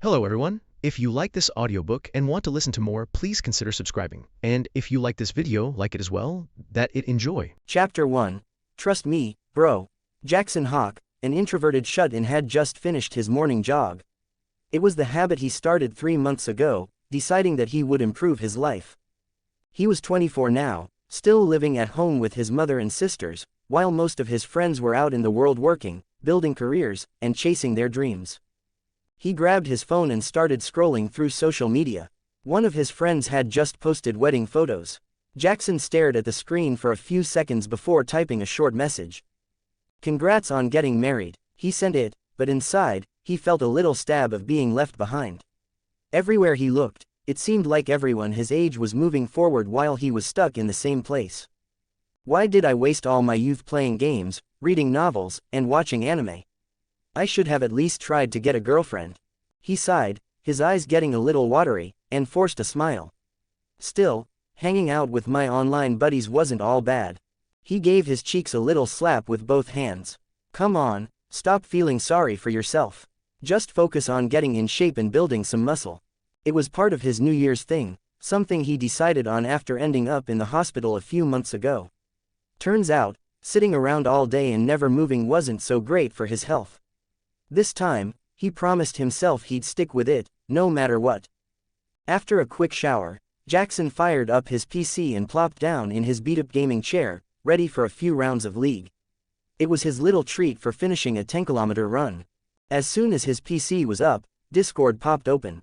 Hello everyone. If you like this audiobook and want to listen to more, please consider subscribing. And if you like this video, like it as well, enjoy. Chapter 1. Trust me, bro. Jaxon Hawk, an introverted shut-in, had just finished his morning jog. It was the habit he started 3 months ago, deciding that he would improve his life. He was 24 now, still living at home with his mother and sisters, while most of his friends were out in the world working, building careers, and chasing their dreams. He grabbed his phone and started scrolling through social media. One of his friends had just posted wedding photos. Jaxon stared at the screen for a few seconds before typing a short message. "Congrats on getting married," he sent it, but inside, he felt a little stab of being left behind. Everywhere he looked, it seemed like everyone his age was moving forward while he was stuck in the same place. Why did I waste all my youth playing games, reading novels, and watching anime? I should have at least tried to get a girlfriend. He sighed, his eyes getting a little watery, and forced a smile. Still, hanging out with my online buddies wasn't all bad. He gave his cheeks a little slap with both hands. Come on, stop feeling sorry for yourself. Just focus on getting in shape and building some muscle. It was part of his New Year's thing, something he decided on after ending up in the hospital a few months ago. Turns out, sitting around all day and never moving wasn't so great for his health. This time, he promised himself he'd stick with it, no matter what. After a quick shower, Jaxon fired up his PC and plopped down in his beat-up gaming chair, ready for a few rounds of League. It was his little treat for finishing a 10-kilometer run. As soon as his PC was up, Discord popped open.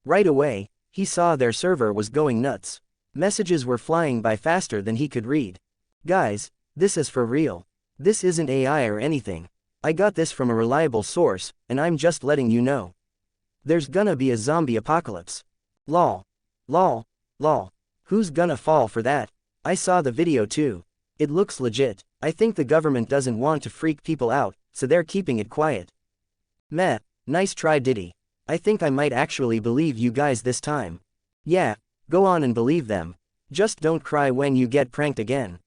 Right away, he saw their server was going nuts. Messages were flying by faster than he could read. "Guys, this is for real. This isn't AI or anything. I got this from a reliable source, and I'm just letting you know. There's gonna be a zombie apocalypse. Lol. Lol. Lol. Who's gonna fall for that? I saw the video too. It looks legit. I think the government doesn't want to freak people out, so they're keeping it quiet. Meh, nice try Diddy. I think I might actually believe you guys this time. Yeah, go on and believe them. Just don't cry when you get pranked again. ...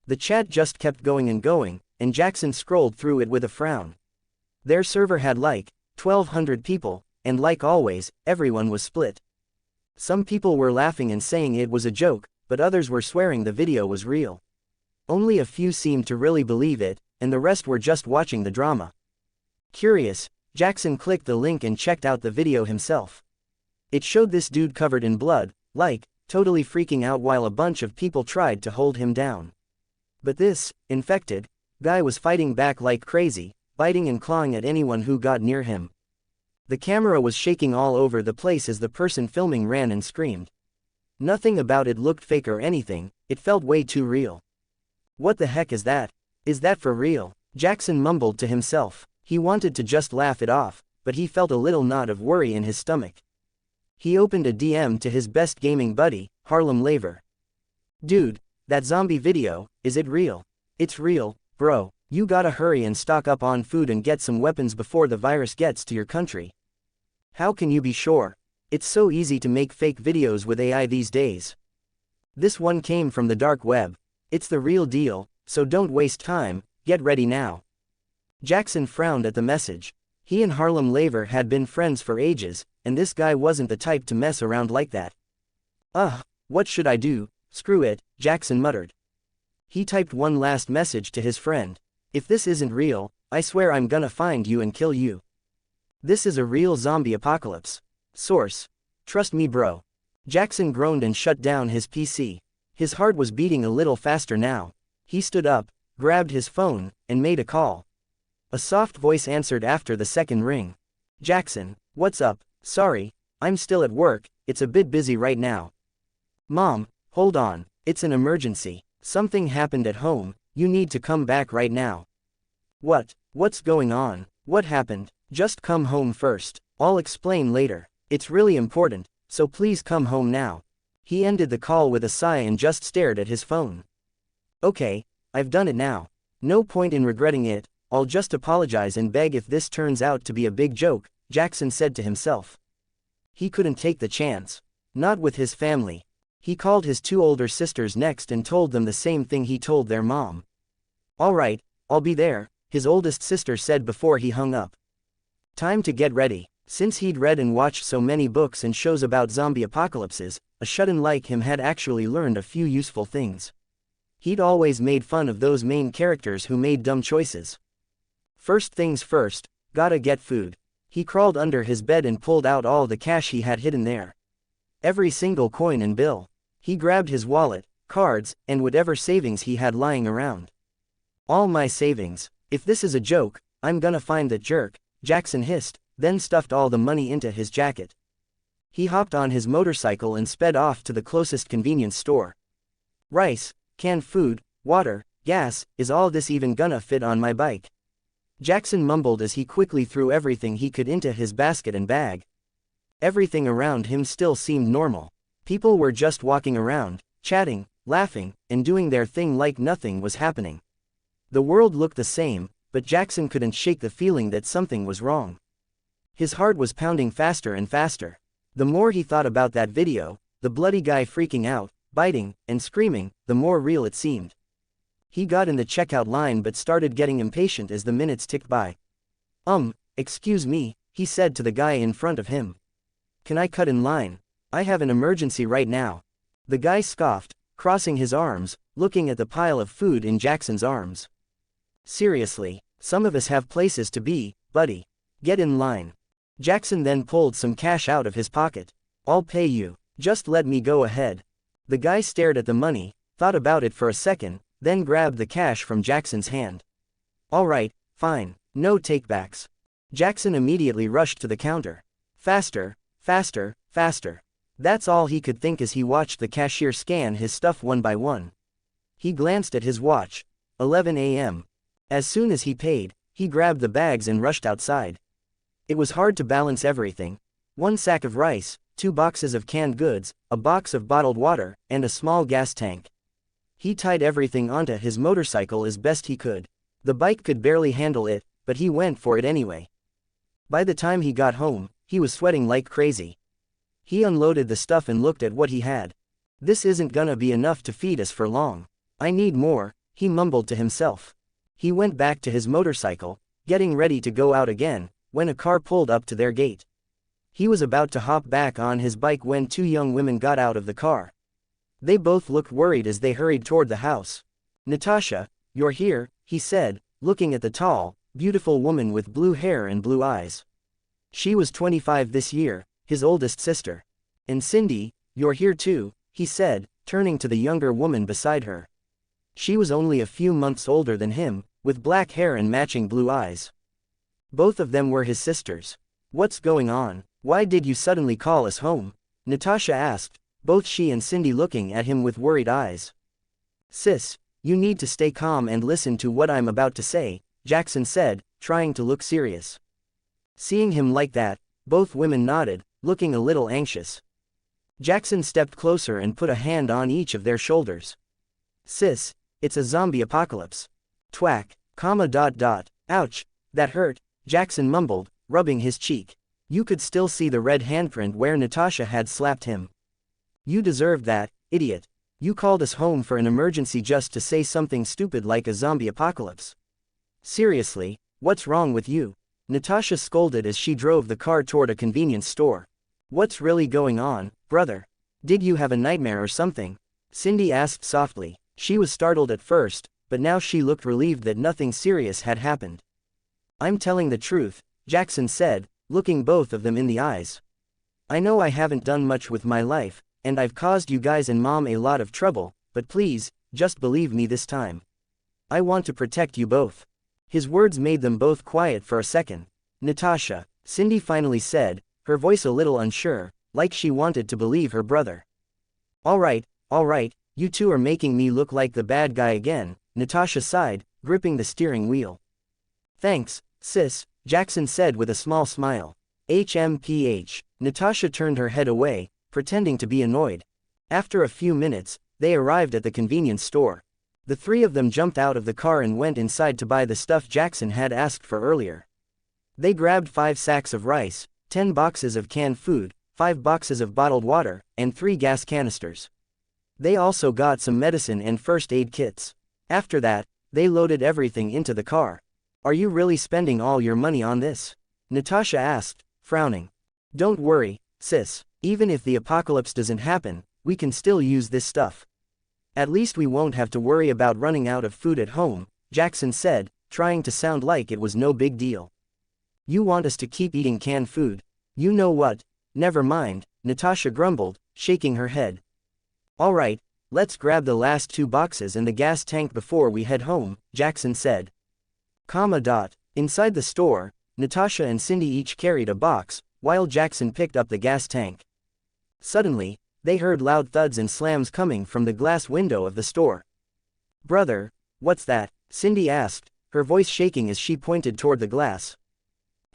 The chat just kept going and going, and Jaxon scrolled through it with a frown. Their server had like 1,200 people, and like always, everyone was split. Some people were laughing and saying it was a joke, but others were swearing the video was real. Only a few seemed to really believe it, and the rest were just watching the drama. Curious, Jaxon clicked the link and checked out the video himself. It showed this dude covered in blood, like, totally freaking out while a bunch of people tried to hold him down. But this, infected, guy was fighting back like crazy, biting and clawing at anyone who got near him. The camera was shaking all over the place as the person filming ran and screamed. Nothing about it looked fake or anything, it felt way too real. What the heck is that? Is that for real? Jaxon mumbled to himself. He wanted to just laugh it off, but he felt a little knot of worry in his stomach. He opened a DM to his best gaming buddy, Harlem Laver. "Dude, that zombie video, is it real?" "It's real, bro. You gotta hurry and stock up on food and get some weapons before the virus gets to your country." "How can you be sure? It's so easy to make fake videos with AI these days." "This one came from the dark web. It's the real deal, so don't waste time, get ready now." Jaxon frowned at the message. He and Harlem Laver had been friends for ages, and this guy wasn't the type to mess around like that. What should I do? Screw it, Jaxon muttered. He typed one last message to his friend. "If this isn't real, I swear I'm gonna find you and kill you. This is a real zombie apocalypse. Source. Trust me bro." Jaxon groaned and shut down his PC. His heart was beating a little faster now. He stood up, grabbed his phone, and made a call. A soft voice answered after the second ring. "Jaxon, what's up? Sorry, I'm still at work, it's a bit busy right now." "Mom, hold on, it's an emergency. Something happened at home, you need to come back right now." What's going on? What happened? Just come home first. I'll explain later. It's really important, so please come home now." He ended the call with a sigh and just stared at his phone. "Okay, I've done it now. No point in regretting it, I'll just apologize and beg if this turns out to be a big joke," Jaxon said to himself. He couldn't take the chance. Not with his family. He called his 2 older sisters next and told them the same thing he told their mom. "All right, I'll be there," his oldest sister said before he hung up. Time to get ready. Since he'd read and watched so many books and shows about zombie apocalypses, a shut-in like him had actually learned a few useful things. He'd always made fun of those main characters who made dumb choices. First things first, gotta get food. He crawled under his bed and pulled out all the cash he had hidden there. Every single coin and bill. He grabbed his wallet, cards, and whatever savings he had lying around. All my savings. If this is a joke, I'm gonna find that jerk, Jaxon hissed, then stuffed all the money into his jacket. He hopped on his motorcycle and sped off to the closest convenience store. Rice, canned food, water, gas, is all this even gonna fit on my bike? Jaxon mumbled as he quickly threw everything he could into his basket and bag. Everything around him still seemed normal. People were just walking around, chatting, laughing, and doing their thing like nothing was happening. The world looked the same, but Jaxon couldn't shake the feeling that something was wrong. His heart was pounding faster and faster. The more he thought about that video, the bloody guy freaking out, biting, and screaming, the more real it seemed. He got in the checkout line but started getting impatient as the minutes ticked by. Excuse me, he said to the guy in front of him. Can I cut in line? I have an emergency right now. The guy scoffed, crossing his arms, looking at the pile of food in Jaxon's arms. Seriously, some of us have places to be, buddy. Get in line. Jaxon then pulled some cash out of his pocket. I'll pay you, just let me go ahead. The guy stared at the money, thought about it for a second, then grabbed the cash from Jaxon's hand. Alright, fine, no takebacks. Jaxon immediately rushed to the counter. Faster, faster, faster. That's all he could think as he watched the cashier scan his stuff one by one. He glanced at his watch. 11 a.m. As soon as he paid, he grabbed the bags and rushed outside. It was hard to balance everything. 1 sack of rice, 2 boxes of canned goods, a box of bottled water, and a small gas tank. He tied everything onto his motorcycle as best he could. The bike could barely handle it, but he went for it anyway. By the time he got home, he was sweating like crazy. He unloaded the stuff and looked at what he had. This isn't gonna be enough to feed us for long. I need more, he mumbled to himself. He went back to his motorcycle, getting ready to go out again, when a car pulled up to their gate. He was about to hop back on his bike when 2 young women got out of the car. They both looked worried as they hurried toward the house. Natasha, you're here, he said, looking at the tall, beautiful woman with blue hair and blue eyes. She was 25 this year, his oldest sister. And Cindy, you're here too, he said, turning to the younger woman beside her. She was only a few months older than him, with black hair and matching blue eyes. Both of them were his sisters. What's going on? Why did you suddenly call us home? Natasha asked, both she and Cindy looking at him with worried eyes. Sis, you need to stay calm and listen to what I'm about to say, Jaxon said, trying to look serious. Seeing him like that, both women nodded, looking a little anxious. Jaxon stepped closer and put a hand on each of their shoulders. Sis, it's a zombie apocalypse. Twack, ouch, that hurt, Jaxon mumbled, rubbing his cheek. You could still see the red handprint where Natasha had slapped him. You deserved that, idiot. You called us home for an emergency just to say something stupid like a zombie apocalypse. Seriously, what's wrong with you? Natasha scolded as she drove the car toward a convenience store. What's really going on, brother? Did you have a nightmare or something? Cindy asked softly. She was startled at first, but now she looked relieved that nothing serious had happened. I'm telling the truth, Jaxon said, looking both of them in the eyes. I know I haven't done much with my life, and I've caused you guys and Mom a lot of trouble, but please, just believe me this time. I want to protect you both. His words made them both quiet for a second. Natasha, Cindy finally said, her voice a little unsure, like she wanted to believe her brother. Alright, you two are making me look like the bad guy again, Natasha sighed, gripping the steering wheel. Thanks, sis, Jaxon said with a small smile. HMPH. Natasha turned her head away, pretending to be annoyed. After a few minutes, they arrived at the convenience store. The 3 of them jumped out of the car and went inside to buy the stuff Jaxon had asked for earlier. They grabbed 5 sacks of rice, 10 boxes of canned food, 5 boxes of bottled water, and 3 gas canisters. They also got some medicine and first aid kits. After that, they loaded everything into the car. Are you really spending all your money on this? Natasha asked, frowning. Don't worry, sis. Even if the apocalypse doesn't happen, we can still use this stuff. At least we won't have to worry about running out of food at home, Jaxon said, trying to sound like it was no big deal. You want us to keep eating canned food? You know what? Never mind, Natasha grumbled, shaking her head. Alright, let's grab the last 2 boxes and the gas tank before we head home, Jaxon said. Inside the store, Natasha and Cindy each carried a box, while Jaxon picked up the gas tank. Suddenly, they heard loud thuds and slams coming from the glass window of the store. Brother, what's that? Cindy asked, her voice shaking as she pointed toward the glass.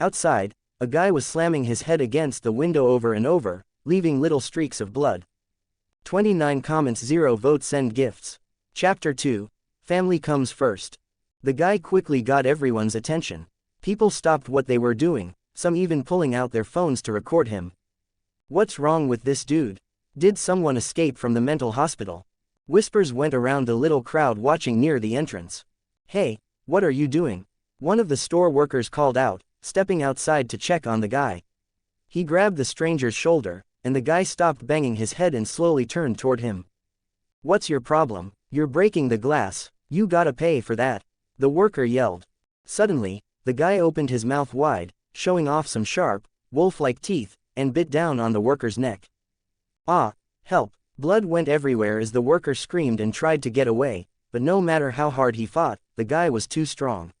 Outside, a guy was slamming his head against the window over and over, leaving little streaks of blood. 29 comments, 0 votes. Send gifts. Chapter 2. Family comes first. The guy quickly got everyone's attention. People stopped what they were doing, some even pulling out their phones to record him. What's wrong with this dude? Did someone escape from the mental hospital? Whispers went around the little crowd watching near the entrance. Hey, what are you doing? One of the store workers called out, stepping outside to check on the guy. He grabbed the stranger's shoulder, and the guy stopped banging his head and slowly turned toward him. What's your problem? You're breaking the glass. You gotta pay for that. The worker yelled. Suddenly, the guy opened his mouth wide, showing off some sharp, wolf-like teeth, and bit down on the worker's neck. Ah, help! Blood went everywhere as the worker screamed and tried to get away, but no matter how hard he fought, the guy was too strong.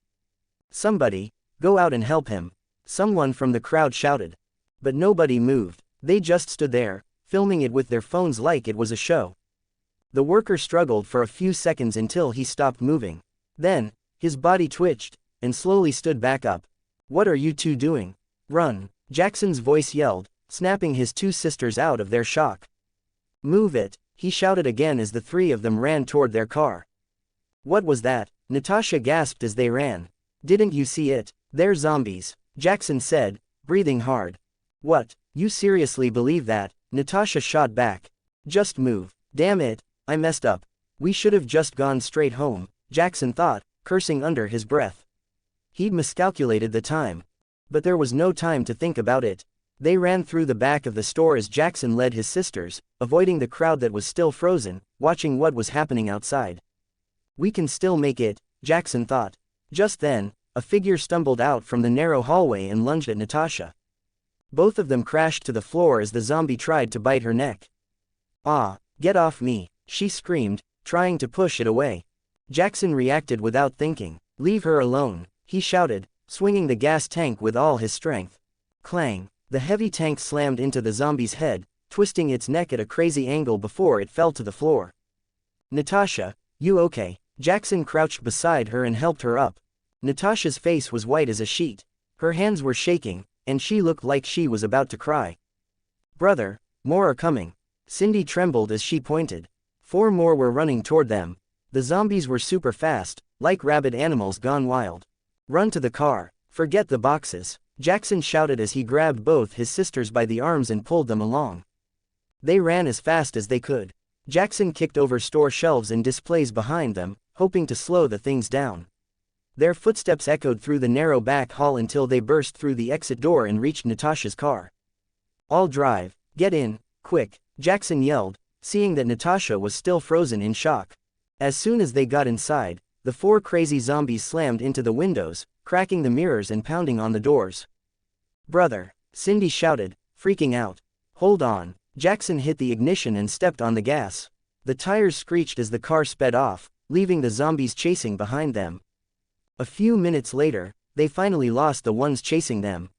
Somebody, go out and help him. Someone from the crowd shouted. But nobody moved. They just stood there, filming it with their phones like it was a show. The worker struggled for a few seconds until he stopped moving. Then, his body twitched, and slowly stood back up. What are you two doing? Run! Jaxon's voice yelled, snapping his 2 sisters out of their shock. Move it, he shouted again as the 3 of them ran toward their car. What was that? Natasha gasped as they ran. Didn't you see it? They're zombies, Jaxon said, breathing hard. What? You seriously believe that? Natasha shot back. Just move. Damn it, I messed up. We should have just gone straight home, Jaxon thought, cursing under his breath. He'd miscalculated the time. But there was no time to think about it. They ran through the back of the store as Jaxon led his sisters, avoiding the crowd that was still frozen, watching what was happening outside. We can still make it, Jaxon thought. Just then, a figure stumbled out from the narrow hallway and lunged at Natasha. Both of them crashed to the floor as the zombie tried to bite her neck. Ah, get off me, she screamed, trying to push it away. Jaxon reacted without thinking. Leave her alone, he shouted, swinging the gas tank with all his strength. Clang! The heavy tank slammed into the zombie's head, twisting its neck at a crazy angle before it fell to the floor. Natasha, you okay? Jaxon crouched beside her and helped her up. Natasha's face was white as a sheet. Her hands were shaking, and she looked like she was about to cry. Brother, more are coming. Cindy trembled as she pointed. 4 more were running toward them. The zombies were super fast, like rabid animals gone wild. Run to the car. Forget the boxes, Jaxon shouted as he grabbed both his sisters by the arms and pulled them along. They ran as fast as they could. Jaxon kicked over store shelves and displays behind them, hoping to slow the things down. Their footsteps echoed through the narrow back hall until they burst through the exit door and reached Natasha's car. I'll drive. Get in, quick, Jaxon yelled, seeing that Natasha was still frozen in shock. As soon as they got inside, the 4 crazy zombies slammed into the windows, cracking the mirrors and pounding on the doors. Brother, Cindy shouted, freaking out. Hold on. Jaxon hit the ignition and stepped on the gas. The tires screeched as the car sped off, leaving the zombies chasing behind them. A few minutes later, they finally lost the ones chasing them.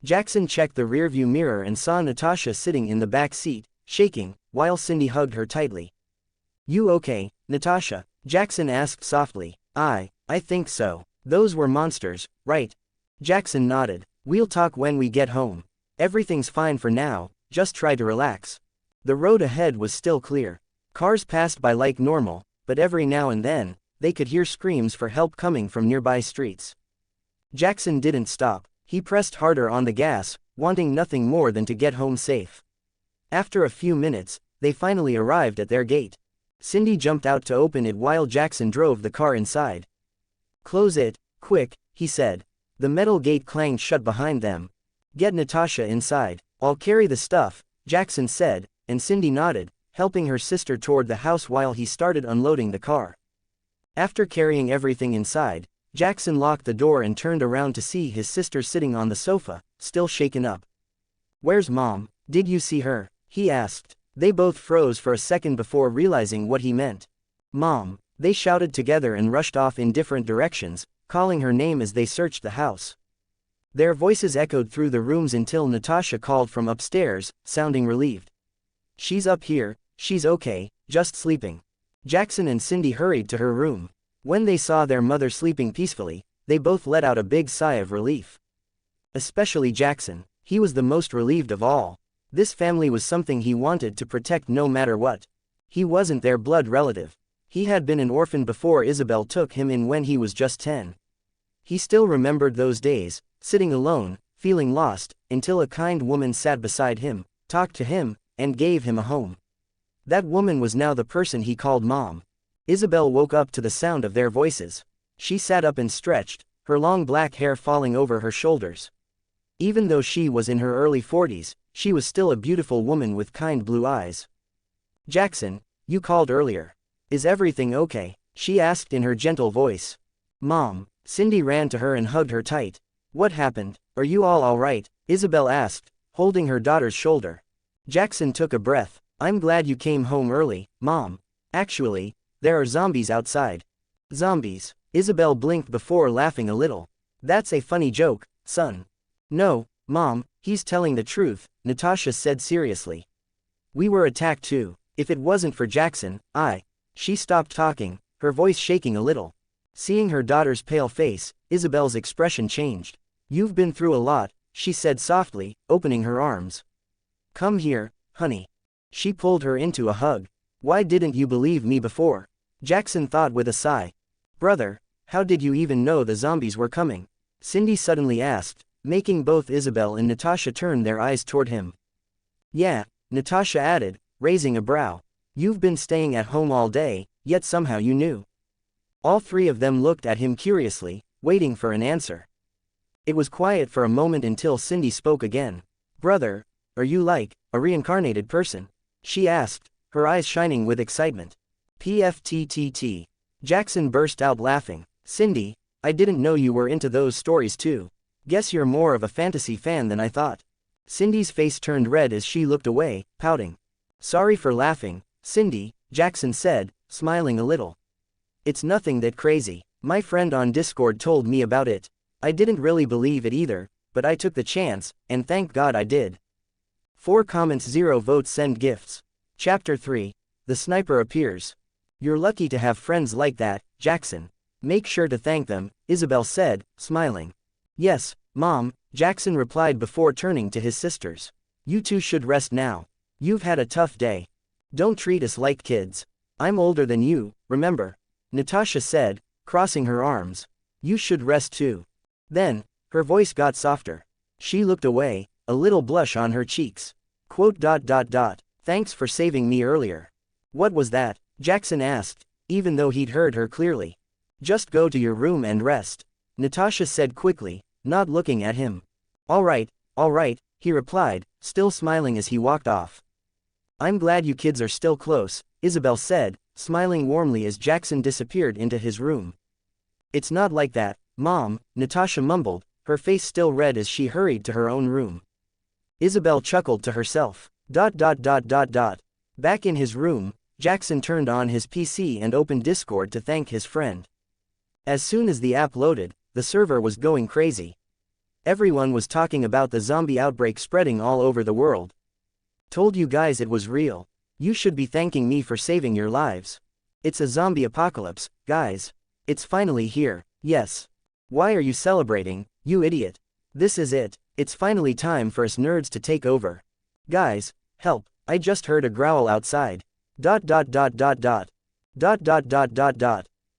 Jaxon checked the rearview mirror and saw Natasha sitting in the back seat, shaking, while Cindy hugged her tightly. You okay, Natasha? Jaxon asked softly. I think so. Those were monsters, right? Jaxon nodded. We'll talk when we get home. Everything's fine for now, just try to relax. The road ahead was still clear. Cars passed by like normal, but every now and then, they could hear screams for help coming from nearby streets. Jaxon didn't stop. He pressed harder on the gas, wanting nothing more than to get home safe. After a few minutes, they finally arrived at their gate. Cindy jumped out to open it while Jaxon drove the car inside. Close it, quick, he said. The metal gate clanged shut behind them. Get Natasha inside. I'll carry the stuff, Jaxon said, and Cindy nodded, helping her sister toward the house while he started unloading the car. After carrying everything inside, Jaxon locked the door and turned around to see his sister sitting on the sofa, still shaken up. "Where's Mom? Did you see her?" he asked. They both froze for a second before realizing what he meant. "Mom!" They shouted together and rushed off in different directions, calling her name as they searched the house. Their voices echoed through the rooms until Natasha called from upstairs, sounding relieved. "She's up here, she's okay, just sleeping." Jaxon and Cindy hurried to her room. When they saw their mother sleeping peacefully, they both let out a big sigh of relief. Especially Jaxon, he was the most relieved of all. This family was something he wanted to protect no matter what. He wasn't their blood relative. He had been an orphan before Isabel took him in when he was just 10. He still remembered those days, sitting alone, feeling lost, until a kind woman sat beside him, talked to him, and gave him a home. That woman was now the person he called Mom. Isabel woke up to the sound of their voices. She sat up and stretched, her long black hair falling over her shoulders. Even though she was in her early 40s, she was still a beautiful woman with kind blue eyes. "Jaxon, you called earlier. Is everything okay?" she asked in her gentle voice. "Mom." Cindy ran to her and hugged her tight. "What happened? Are you all right?" Isabel asked, holding her daughter's shoulder. Jaxon took a breath. "I'm glad you came home early, Mom. Actually, there are zombies outside." "Zombies?" Isabel blinked before laughing a little. "That's a funny joke, son." "No, Mom, he's telling the truth," Natasha said seriously. "We were attacked too. If it wasn't for Jaxon, She stopped talking, her voice shaking a little. Seeing her daughter's pale face, Isabel's expression changed. "You've been through a lot," she said softly, opening her arms. "Come here, honey." She pulled her into a hug. "Why didn't you believe me before?" Jaxon thought with a sigh. "Brother, how did you even know the zombies were coming?" Cindy suddenly asked, making both Isabel and Natasha turn their eyes toward him. "Yeah," Natasha added, raising a brow. "You've been staying at home all day, yet somehow you knew." All three of them looked at him curiously, waiting for an answer. It was quiet for a moment until Cindy spoke again. "Brother, are you like a reincarnated person?" she asked, her eyes shining with excitement. "PFTTT." Jaxon burst out laughing. "Cindy, I didn't know you were into those stories too. Guess you're more of a fantasy fan than I thought." Cindy's face turned red as she looked away, pouting. "Sorry for laughing, Cindy," Jaxon said, smiling a little. "It's nothing that crazy. My friend on Discord told me about it. I didn't really believe it either, but I took the chance, and thank God I did." 4 comments 0 votes send gifts. Chapter 3. The Sniper Appears. "You're lucky to have friends like that, Jaxon. Make sure to thank them," Isabel said, smiling. "Yes, Mom," Jaxon replied before turning to his sisters. "You two should rest now. You've had a tough day. Don't treat us like kids. I'm older than you, remember," Natasha said, crossing her arms. "You should rest too." Then, her voice got softer. She looked away, a little blush on her cheeks. "Thanks for saving me earlier." "What was that?" Jaxon asked, even though he'd heard her clearly. "Just go to your room and rest," Natasha said quickly, not looking at him. All right, he replied, still smiling as he walked off. "I'm glad you kids are still close," Isabel said, smiling warmly as Jaxon disappeared into his room. "It's not like that, Mom," Natasha mumbled, her face still red as she hurried to her own room. Isabel chuckled to herself. Back in his room, Jaxon turned on his PC and opened Discord to thank his friend. As soon as the app loaded, the server was going crazy. Everyone was talking about the zombie outbreak spreading all over the world. "Told you guys it was real. You should be thanking me for saving your lives. It's a zombie apocalypse, guys. It's finally here, yes. Why are you celebrating, you idiot? This is it. It's finally time for us nerds to take over. Guys, help, I just heard a growl outside.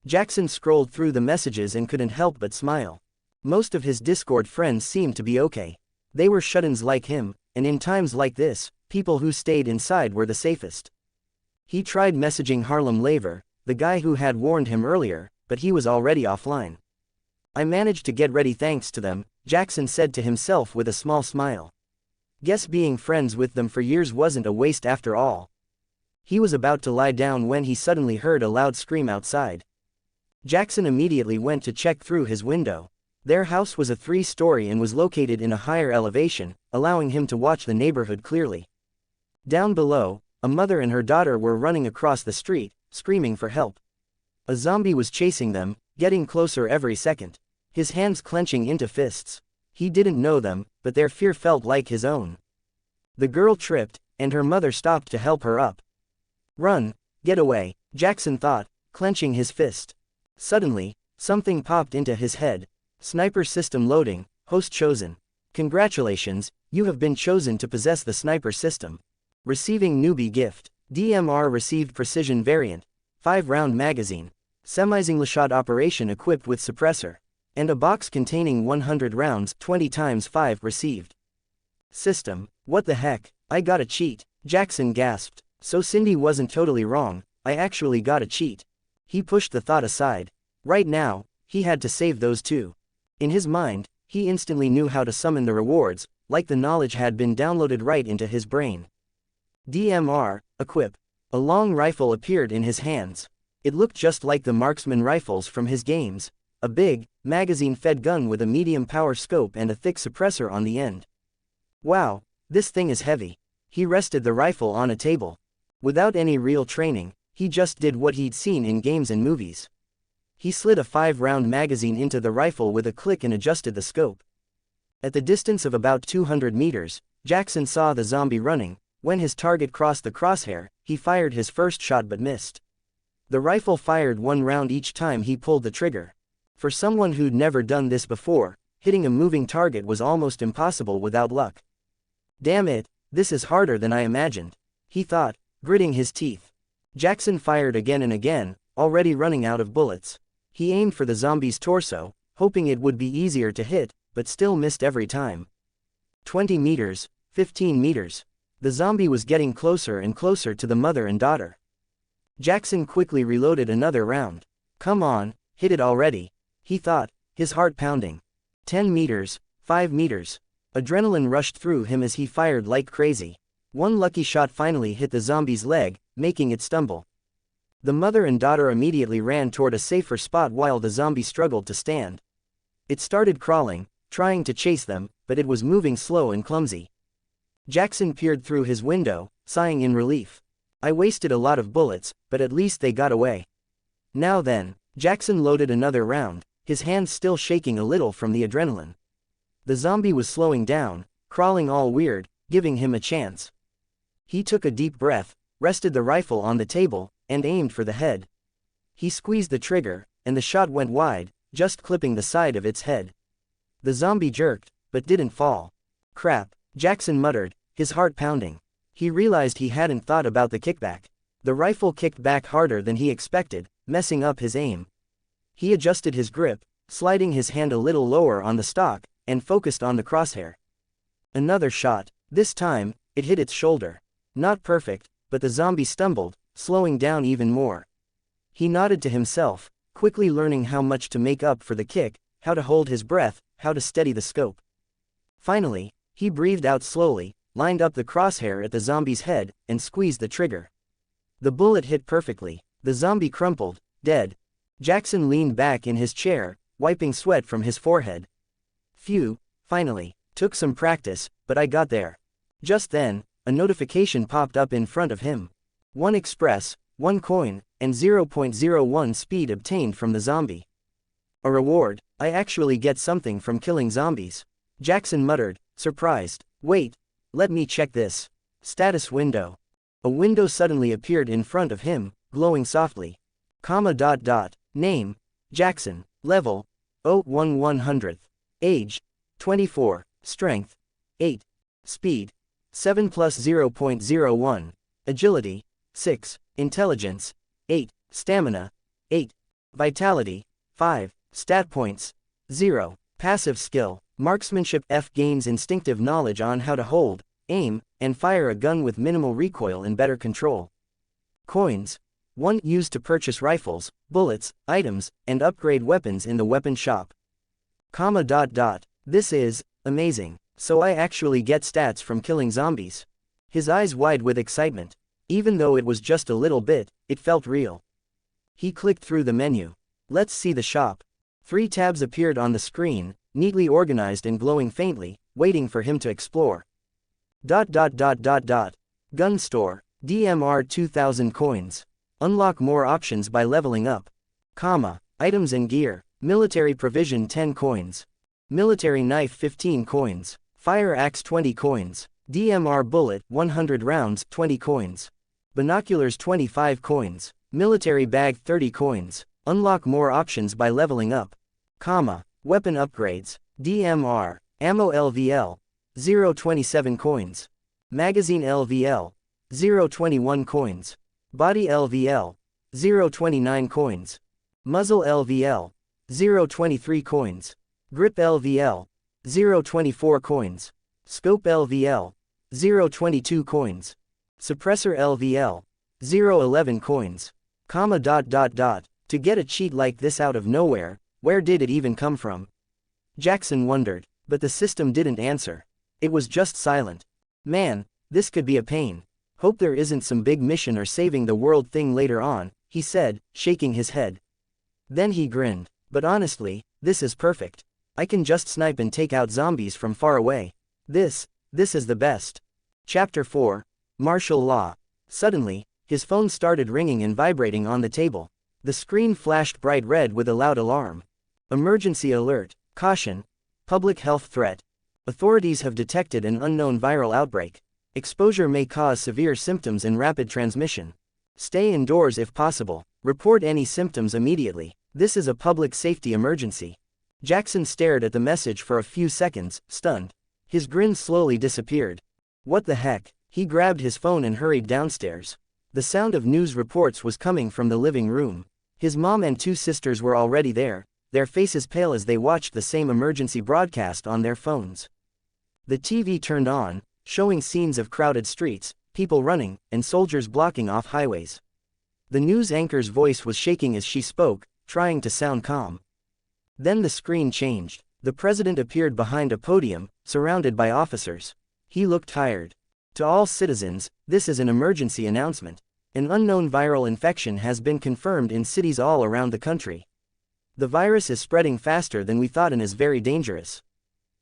Jaxon scrolled through the messages and couldn't help but smile. Most of his Discord friends seemed to be okay. They were shut-ins like him, and in times like this, people who stayed inside were the safest. He tried messaging Harlem Laver, the guy who had warned him earlier, but he was already offline. I managed to get ready thanks to them, Jaxon said to himself with a small smile. Guess being friends with them for years wasn't a waste after all. He was about to lie down when he suddenly heard a loud scream outside. Jaxon immediately went to check through his window. Their house was a 3-story and was located in a higher elevation, allowing him to watch the neighborhood clearly. Down below, a mother and her daughter were running across the street, screaming for help. A zombie was chasing them, getting closer every second, his hands clenching into fists. He didn't know them, but their fear felt like his own. The girl tripped, and her mother stopped to help her up. Run, get away, Jaxon thought, clenching his fist. Suddenly, something popped into his head. Sniper system loading, host chosen. Congratulations, you have been chosen to possess the sniper system. Receiving newbie gift. DMR received precision variant. 5-round magazine. Semi-single shot operation equipped with suppressor. And a box containing 100 rounds 20 × 5 received. System, what the heck, I got a cheat, Jaxon gasped. So Cindy wasn't totally wrong, I actually got a cheat. He pushed the thought aside. Right now, he had to save those two. In his mind, he instantly knew how to summon the rewards, like the knowledge had been downloaded right into his brain. DMR, equip. A long rifle appeared in his hands. It looked just like the marksman rifles from his games. A big, magazine-fed gun with a medium power scope and a thick suppressor on the end. Wow, this thing is heavy. He rested the rifle on a table. Without any real training, he just did what he'd seen in games and movies. He slid a 5-round magazine into the rifle with a click and adjusted the scope. At the distance of about 200 meters, Jaxon saw the zombie running. When his target crossed the crosshair, he fired his first shot but missed. The rifle fired 1 round each time he pulled the trigger. For someone who'd never done this before, hitting a moving target was almost impossible without luck. Damn it, this is harder than I imagined, he thought, gritting his teeth. Jaxon fired again and again, already running out of bullets. He aimed for the zombie's torso, hoping it would be easier to hit, but still missed every time. 20 meters, 15 meters. The zombie was getting closer and closer to the mother and daughter. Jaxon quickly reloaded another round. Come on, hit it already, he thought, his heart pounding. 10 meters, 5 meters. Adrenaline rushed through him as he fired like crazy. One lucky shot finally hit the zombie's leg, making it stumble. The mother and daughter immediately ran toward a safer spot while the zombie struggled to stand. It started crawling, trying to chase them, but it was moving slow and clumsy. Jaxon peered through his window, sighing in relief. I wasted a lot of bullets, but at least they got away. Now then, Jaxon loaded another round, his hands still shaking a little from the adrenaline. The zombie was slowing down, crawling all weird, giving him a chance. He took a deep breath, rested the rifle on the table, and aimed for the head. He squeezed the trigger, and the shot went wide, just clipping the side of its head. The zombie jerked, but didn't fall. Crap, Jaxon muttered, his heart pounding. He realized he hadn't thought about the kickback. The rifle kicked back harder than he expected, messing up his aim. He adjusted his grip, sliding his hand a little lower on the stock, and focused on the crosshair. Another shot. This time, it hit its shoulder. Not perfect, but the zombie stumbled, slowing down even more. He nodded to himself, quickly learning how much to make up for the kick, how to hold his breath, how to steady the scope. Finally, he breathed out slowly, lined up the crosshair at the zombie's head, and squeezed the trigger. The bullet hit perfectly. The zombie crumpled, dead. Jaxon leaned back in his chair, wiping sweat from his forehead. Phew, finally. Took some practice, but I got there. Just then, a notification popped up in front of him. 1 express, 1 coin, and 0.01 speed obtained from the zombie. A reward. I actually get something from killing zombies. Jaxon muttered, surprised. Wait, let me check this. Status window. A window suddenly appeared in front of him, glowing softly. Name, Jaxon. Level, 0 Age, 24. Strength, 8. Speed, 7 plus 0.01. Agility, 6. Intelligence, 8. Stamina, 8. Vitality, 5. Stat points, 0. Passive skill, marksmanship. F gains instinctive knowledge on how to hold, aim, and fire a gun with minimal recoil and better control. Coins, 1 used to purchase rifles, bullets, items, and upgrade weapons in the weapon shop. This is amazing. So I actually get stats from killing zombies. His eyes wide with excitement. Even though it was just a little bit, it felt real. He clicked through the menu. Let's see the shop. 3 tabs appeared on the screen, neatly organized and glowing faintly, waiting for him to explore. Gun store. DMR 2000 coins. Unlock more options by leveling up. Items and gear. Military provision 10 coins. Military knife 15 coins. Fire axe 20 coins. DMR bullet 100 rounds 20 coins. Binoculars 25 coins. Military bag 30 coins. Unlock more options by leveling up. Weapon upgrades. DMR. Ammo LVL. 0.27 coins. Magazine LVL. 0.21 coins. Body LVL. 0.29 coins. Muzzle LVL. 0.23 coins. Grip LVL. 0.24 coins. Scope LVL. 0.22 coins. Suppressor LVL. 0.11 coins. To get a cheat like this out of nowhere, where did it even come from? Jaxon wondered, but the system didn't answer. It was just silent. Man, this could be a pain. Hope there isn't some big mission or saving the world thing later on, he said, shaking his head. Then he grinned. But honestly, this is perfect. I can just snipe and take out zombies from far away. This is the best. Chapter 4. Martial Law. Suddenly, his phone started ringing and vibrating on the table. The screen flashed bright red with a loud alarm. Emergency alert. Caution. Public health threat. Authorities have detected an unknown viral outbreak. Exposure may cause severe symptoms and rapid transmission. Stay indoors if possible. Report any symptoms immediately. This is a public safety emergency. Jaxon stared at the message for a few seconds, stunned. His grin slowly disappeared. What the heck? He grabbed his phone and hurried downstairs. The sound of news reports was coming from the living room. His mom and 2 sisters were already there, their faces pale as they watched the same emergency broadcast on their phones. The TV turned on, showing scenes of crowded streets, people running, and soldiers blocking off highways. The news anchor's voice was shaking as she spoke, trying to sound calm. Then the screen changed. The president appeared behind a podium, surrounded by officers. He looked tired. To all citizens, this is an emergency announcement. An unknown viral infection has been confirmed in cities all around the country. The virus is spreading faster than we thought and is very dangerous.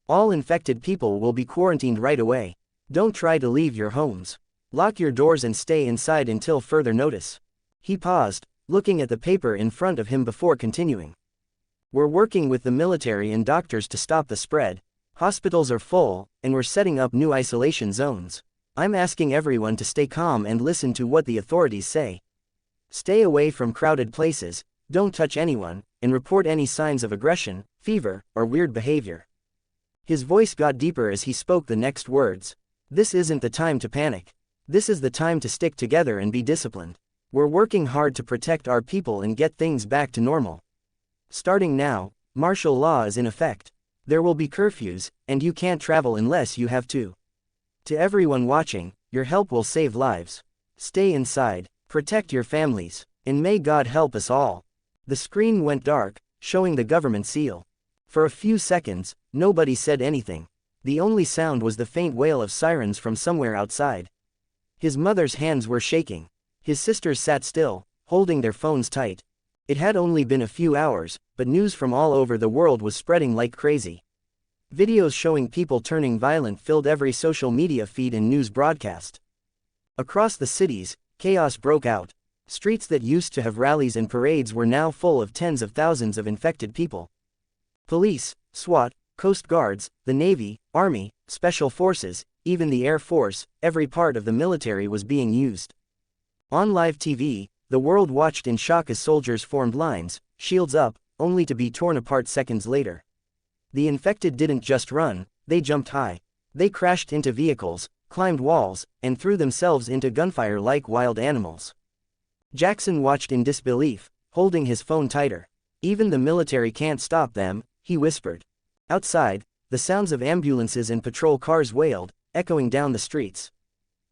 All infected people will be quarantined right away. Don't try to leave your homes. Lock your doors and stay inside until further notice. He paused, looking at the paper in front of him before continuing. We're working with the military and doctors to stop the spread. Hospitals are full, and we're setting up new isolation zones. I'm asking everyone to stay calm and listen to what the authorities say. Stay away from crowded places, don't touch anyone, and report any signs of aggression, fever, or weird behavior. His voice got deeper as he spoke the next words. This isn't the time to panic. This is the time to stick together and be disciplined. We're working hard to protect our people and get things back to normal. Starting now, martial law is in effect. There will be curfews, and you can't travel unless you have to. To everyone watching, your help will save lives. Stay inside, protect your families, and may God help us all. The screen went dark, showing the government seal. For a few seconds, nobody said anything. The only sound was the faint wail of sirens from somewhere outside. His mother's hands were shaking. His sisters sat still, holding their phones tight. It had only been a few hours, but news from all over the world was spreading like crazy. Videos showing people turning violent filled every social media feed and news broadcast. Across the cities, chaos broke out. Streets that used to have rallies and parades were now full of tens of thousands of infected people. Police, SWAT, Coast Guards, the Navy, Army, Special Forces, even the Air Force, every part of the military was being used. On live TV, the world watched in shock as soldiers formed lines, shields up, only to be torn apart seconds later. The infected didn't just run, they jumped high. They crashed into vehicles, climbed walls, and threw themselves into gunfire like wild animals. Jaxon watched in disbelief, holding his phone tighter. Even the military can't stop them, he whispered. Outside, the sounds of ambulances and patrol cars wailed, echoing down the streets.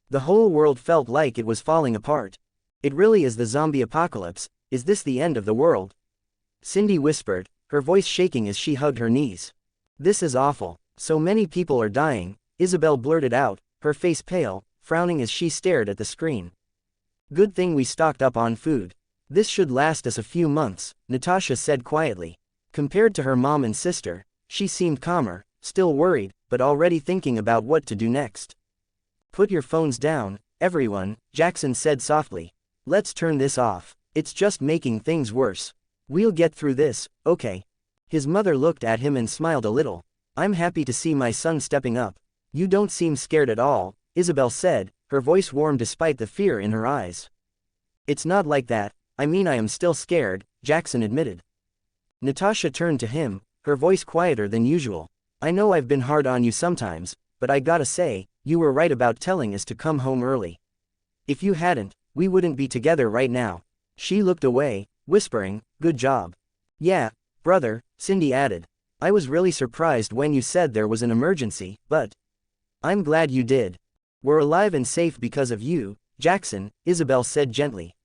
The whole world felt like it was falling apart. It really is the zombie apocalypse. Is this the end of the world? Cindy whispered, her voice shaking as she hugged her knees. This is awful. So many people are dying, Isabel blurted out, her face pale, frowning as she stared at the screen. Good thing we stocked up on food. This should last us a few months, Natasha said quietly. Compared to her mom and sister, she seemed calmer, still worried, but already thinking about what to do next. Put your phones down, everyone, Jaxon said softly. Let's turn this off. It's just making things worse. We'll get through this, okay? His mother looked at him and smiled a little. I'm happy to see my son stepping up. You don't seem scared at all, Isabel said, her voice warm despite the fear in her eyes. It's not like that, I mean I am still scared, Jaxon admitted. Natasha turned to him, her voice quieter than usual. I know I've been hard on you sometimes, but I gotta say, you were right about telling us to come home early. If you hadn't, we wouldn't be together right now. She looked away, whispering, good job. Yeah, brother, Cindy added. I was really surprised when you said there was an emergency, but I'm glad you did. We're alive and safe because of you, Jaxon, Isabel said gently.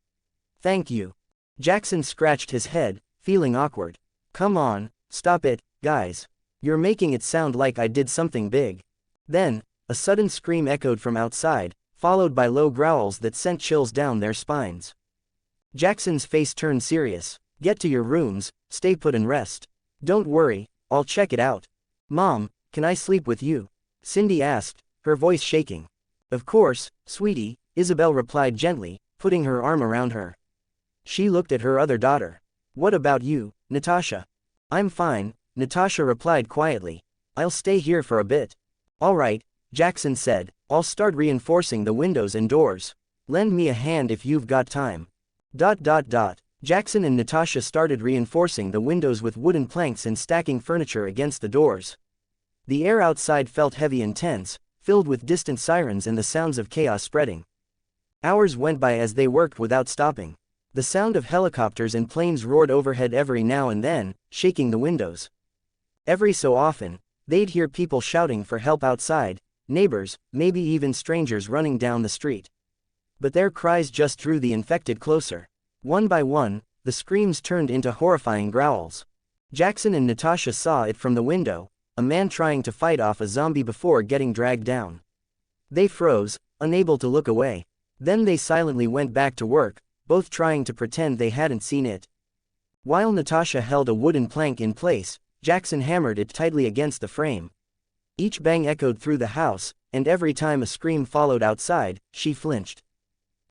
Thank you. Jaxon scratched his head, feeling awkward. Come on, stop it, guys. You're making it sound like I did something big. Then, a sudden scream echoed from outside, followed by low growls that sent chills down their spines. Jackson's face turned serious. Get to your rooms, stay put and rest. Don't worry, I'll check it out. Mom, can I sleep with you? Cindy asked, her voice shaking. Of course, sweetie, Isabel replied gently, putting her arm around her. She looked at her other daughter. What about you, Natasha? I'm fine, Natasha replied quietly. I'll stay here for a bit. All right, Jaxon said, I'll start reinforcing the windows and doors. Lend me a hand if you've got time. Jaxon and Natasha started reinforcing the windows with wooden planks and stacking furniture against the doors. The air outside felt heavy and tense, filled with distant sirens and the sounds of chaos spreading. Hours went by as they worked without stopping. The sound of helicopters and planes roared overhead every now and then, shaking the windows. Every so often, they'd hear people shouting for help outside, neighbors, maybe even strangers running down the street. But their cries just drew the infected closer. One by one, the screams turned into horrifying growls. Jaxon and Natasha saw it from the window, a man trying to fight off a zombie before getting dragged down. They froze, unable to look away. Then they silently went back to work, both trying to pretend they hadn't seen it. While Natasha held a wooden plank in place, Jaxon hammered it tightly against the frame. Each bang echoed through the house, and every time a scream followed outside, she flinched.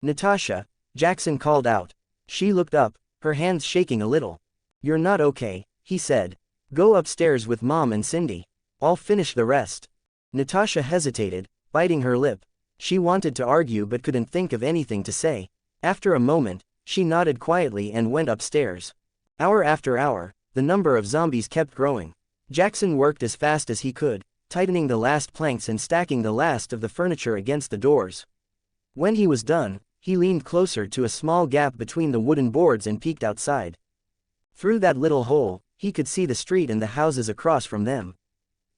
Natasha, Jaxon called out. She looked up, her hands shaking a little. You're not okay, he said. Go upstairs with Mom and Cindy. I'll finish the rest. Natasha hesitated, biting her lip. She wanted to argue but couldn't think of anything to say. After a moment, she nodded quietly and went upstairs. Hour after hour, the number of zombies kept growing. Jaxon worked as fast as he could, tightening the last planks and stacking the last of the furniture against the doors. When he was done, he leaned closer to a small gap between the wooden boards and peeked outside. Through that little hole, he could see the street and the houses across from them.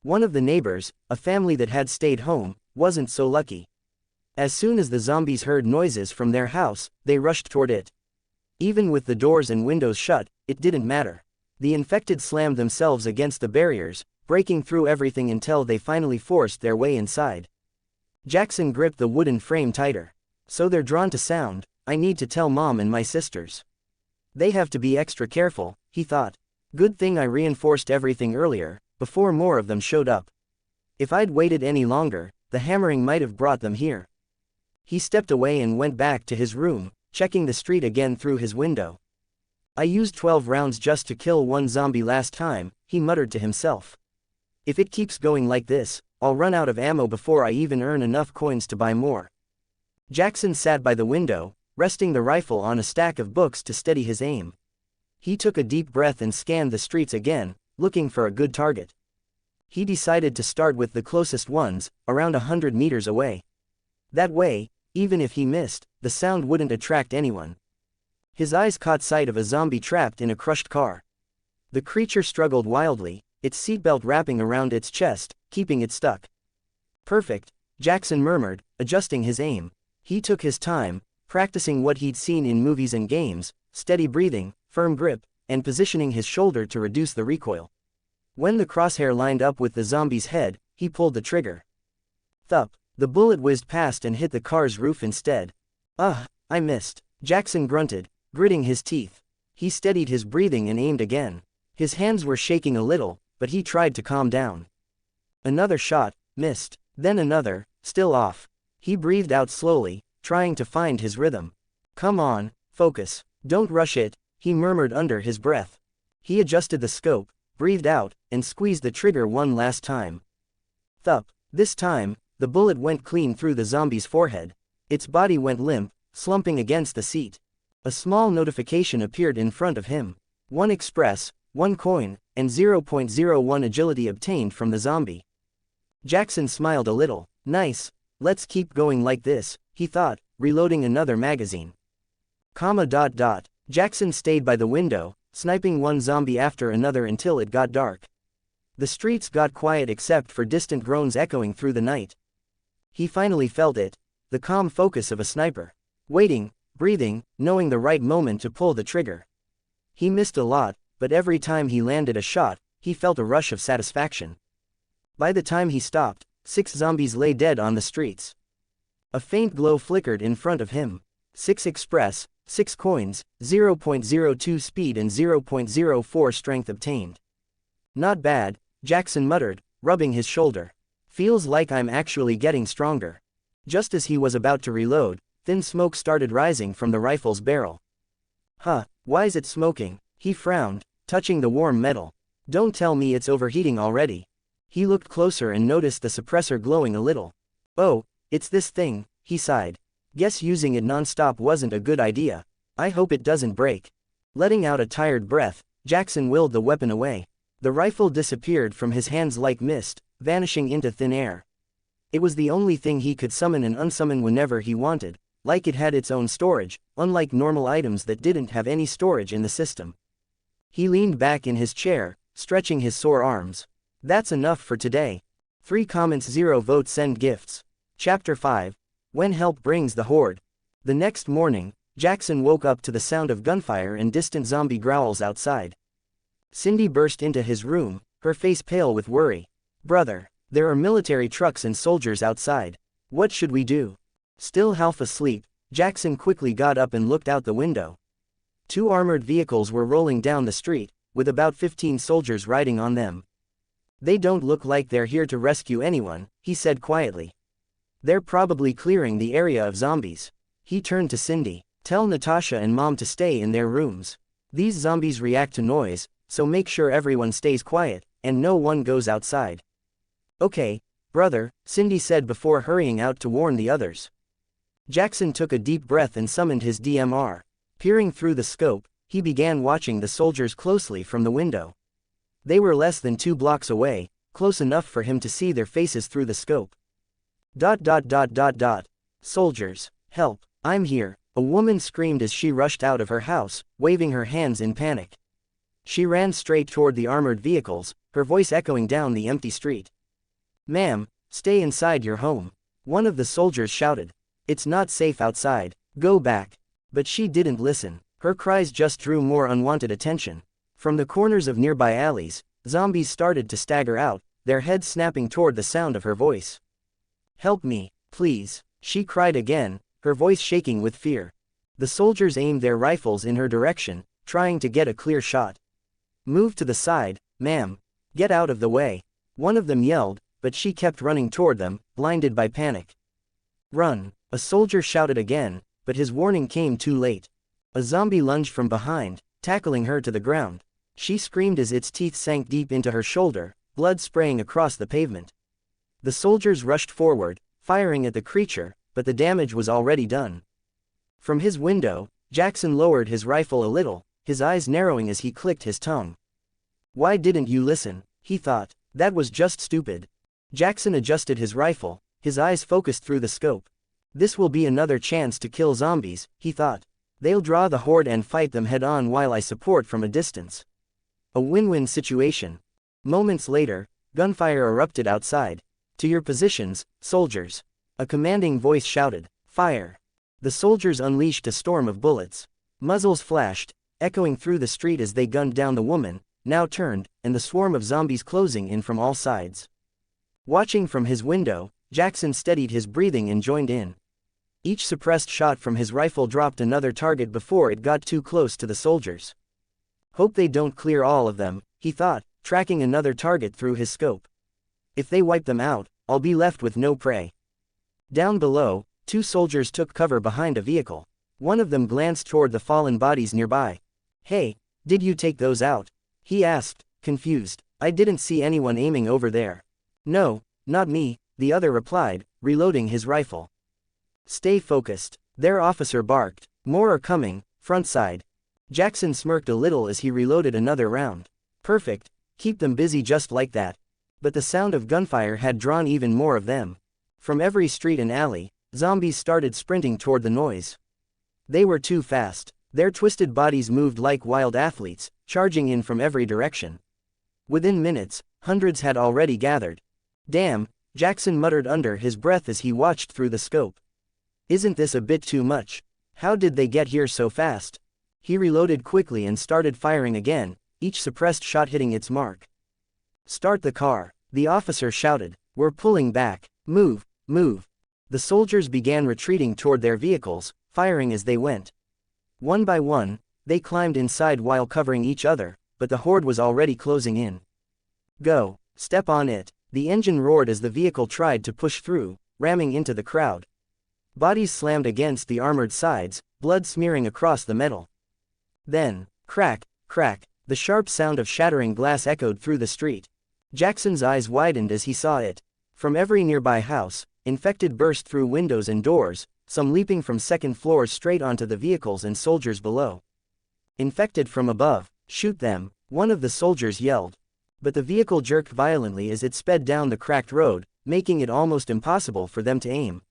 One of the neighbors, a family that had stayed home, wasn't so lucky. As soon as the zombies heard noises from their house, they rushed toward it. Even with the doors and windows shut, it didn't matter. The infected slammed themselves against the barriers, breaking through everything until they finally forced their way inside. Jaxon gripped the wooden frame tighter. So they're drawn to sound, I need to tell Mom and my sisters. They have to be extra careful, he thought. Good thing I reinforced everything earlier, before more of them showed up. If I'd waited any longer, the hammering might have brought them here. He stepped away and went back to his room, checking the street again through his window. I used 12 rounds just to kill one zombie last time, he muttered to himself. If it keeps going like this, I'll run out of ammo before I even earn enough coins to buy more. Jaxon sat by the window, resting the rifle on a stack of books to steady his aim. He took a deep breath and scanned the streets again, looking for a good target. He decided to start with the closest ones, around 100 meters away. That way, even if he missed, the sound wouldn't attract anyone. His eyes caught sight of a zombie trapped in a crushed car. The creature struggled wildly, its seatbelt wrapping around its chest, keeping it stuck. Perfect, Jaxon murmured, adjusting his aim. He took his time, practicing what he'd seen in movies and games, steady breathing, firm grip, and positioning his shoulder to reduce the recoil. When the crosshair lined up with the zombie's head, he pulled the trigger. Thup! The bullet whizzed past and hit the car's roof instead. Ugh, I missed. Jaxon grunted, gritting his teeth. He steadied his breathing and aimed again. His hands were shaking a little, but he tried to calm down. Another shot, missed. Then another, still off. He breathed out slowly, trying to find his rhythm. Come on, focus. Don't rush it, he murmured under his breath. He adjusted the scope, breathed out, and squeezed the trigger one last time. Thup! This time, the bullet went clean through the zombie's forehead. Its body went limp, slumping against the seat. A small notification appeared in front of him. 1 express, 1 coin, and 0.01 agility obtained from the zombie. Jaxon smiled a little. Nice, let's keep going like this, he thought, reloading another magazine. Jaxon stayed by the window, sniping one zombie after another until it got dark. The streets got quiet except for distant groans echoing through the night. He finally felt it, the calm focus of a sniper. Waiting, breathing, knowing the right moment to pull the trigger. He missed a lot, but every time he landed a shot, he felt a rush of satisfaction. By the time he stopped, 6 zombies lay dead on the streets. A faint glow flickered in front of him. 6 express, 6 coins, 0.02 speed and 0.04 strength obtained. Not bad, Jaxon muttered, rubbing his shoulder. Feels like I'm actually getting stronger. Just as he was about to reload, thin smoke started rising from the rifle's barrel. Huh, why's it smoking? He frowned, touching the warm metal. Don't tell me it's overheating already. He looked closer and noticed the suppressor glowing a little. Oh, it's this thing, he sighed. Guess using it non-stop wasn't a good idea. I hope it doesn't break. Letting out a tired breath, Jaxon willed the weapon away. The rifle disappeared from his hands like mist, vanishing into thin air. It was the only thing he could summon and unsummon whenever he wanted, like it had its own storage, unlike normal items that didn't have any storage in the system. He leaned back in his chair, stretching his sore arms. That's enough for today. 3 comments 0 votes send gifts. Chapter 5. When help brings the horde. The next morning, Jaxon woke up to the sound of gunfire and distant zombie growls outside. Cindy burst into his room, her face pale with worry. Brother, there are military trucks and soldiers outside. What should we do? Still half asleep, Jaxon quickly got up and looked out the window. 2 armored vehicles were rolling down the street, with about 15 soldiers riding on them. They don't look like they're here to rescue anyone, he said quietly. They're probably clearing the area of zombies. He turned to Cindy. Tell Natasha and Mom to stay in their rooms. These zombies react to noise, so make sure everyone stays quiet, and no one goes outside. Okay, brother, Cindy said before hurrying out to warn the others. Jaxon took a deep breath and summoned his DMR. Peering through the scope, he began watching the soldiers closely from the window. They were less than 2 blocks away, close enough for him to see their faces through the scope. Soldiers, help, I'm here, a woman screamed as she rushed out of her house, waving her hands in panic. She ran straight toward the armored vehicles, her voice echoing down the empty street. Ma'am, stay inside your home. One of the soldiers shouted. It's not safe outside, go back. But she didn't listen, her cries just drew more unwanted attention. From the corners of nearby alleys, zombies started to stagger out, their heads snapping toward the sound of her voice. Help me, please, she cried again, her voice shaking with fear. The soldiers aimed their rifles in her direction, trying to get a clear shot. Move to the side, ma'am. Get out of the way. One of them yelled, but she kept running toward them, blinded by panic. Run, a soldier shouted again, but his warning came too late. A zombie lunged from behind, tackling her to the ground. She screamed as its teeth sank deep into her shoulder, blood spraying across the pavement. The soldiers rushed forward, firing at the creature, but the damage was already done. From his window, Jaxon lowered his rifle a little, his eyes narrowing as he clicked his tongue. Why didn't you listen? He thought. That was just stupid. Jaxon adjusted his rifle, his eyes focused through the scope. This will be another chance to kill zombies, he thought. They'll draw the horde and fight them head-on while I support from a distance. A win-win situation. Moments later, gunfire erupted outside. To your positions, soldiers. A commanding voice shouted. Fire. The soldiers unleashed a storm of bullets. Muzzles flashed, echoing through the street as they gunned down the woman, now turned, and the swarm of zombies closing in from all sides. Watching from his window, Jaxon steadied his breathing and joined in. Each suppressed shot from his rifle dropped another target before it got too close to the soldiers. Hope they don't clear all of them, he thought, tracking another target through his scope. If they wipe them out, I'll be left with no prey. Down below, 2 soldiers took cover behind a vehicle. One of them glanced toward the fallen bodies nearby. "Hey, did you take those out?" he asked, confused. "I didn't see anyone aiming over there." "No, not me," the other replied, reloading his rifle. "Stay focused," their officer barked. "More are coming, front side." Jaxon smirked a little as he reloaded another round. "Perfect, keep them busy just like that." But the sound of gunfire had drawn even more of them. From every street and alley, zombies started sprinting toward the noise. They were too fast. Their twisted bodies moved like wild athletes, charging in from every direction. Within minutes, hundreds had already gathered. "Damn," Jaxon muttered under his breath as he watched through the scope. "Isn't this a bit too much? How did they get here so fast?" He reloaded quickly and started firing again, each suppressed shot hitting its mark. "Start the car," the officer shouted. "We're pulling back. Move, move." The soldiers began retreating toward their vehicles, firing as they went. One by one, they climbed inside while covering each other, but the horde was already closing in. "Go, step on it," the engine roared as the vehicle tried to push through, ramming into the crowd. Bodies slammed against the armored sides, blood smearing across the metal. Then, crack, crack, the sharp sound of shattering glass echoed through the street. Jackson's eyes widened as he saw it. From every nearby house, infected burst through windows and doors, some leaping from second floors straight onto the vehicles and soldiers below. "Infected from above, shoot them," one of the soldiers yelled. But the vehicle jerked violently as it sped down the cracked road, making it almost impossible for them to aim.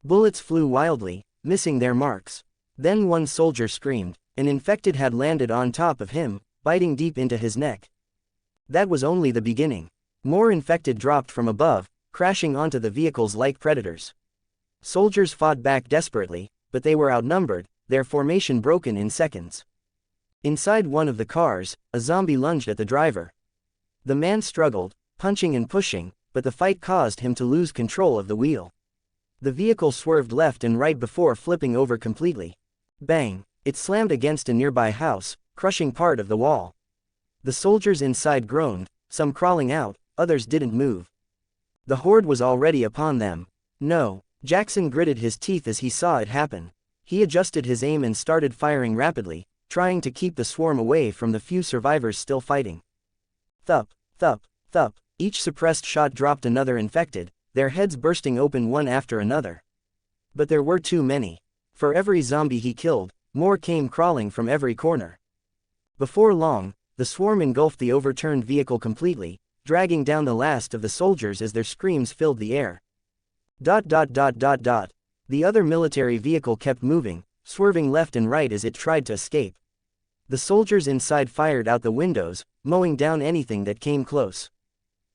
Bullets flew wildly, missing their marks. Then one soldier screamed. An infected had landed on top of him, biting deep into his neck. That was only the beginning. More infected dropped from above, crashing onto the vehicles like predators. Soldiers fought back desperately, but they were outnumbered, their formation broken in seconds. Inside one of the cars, a zombie lunged at the driver. The man struggled, punching and pushing, but the fight caused him to lose control of the wheel. The vehicle swerved left and right before flipping over completely. Bang! It slammed against a nearby house, crushing part of the wall. The soldiers inside groaned, some crawling out, others didn't move. The horde was already upon them. "No." Jaxon gritted his teeth as he saw it happen. He adjusted his aim and started firing rapidly, trying to keep the swarm away from the few survivors still fighting. Thup, thup, thup, each suppressed shot dropped another infected, their heads bursting open one after another. But there were too many. For every zombie he killed, more came crawling from every corner. Before long, the swarm engulfed the overturned vehicle completely, dragging down the last of the soldiers as their screams filled the air. The other military vehicle kept moving, swerving left and right as it tried to escape. The soldiers inside fired out the windows, mowing down anything that came close.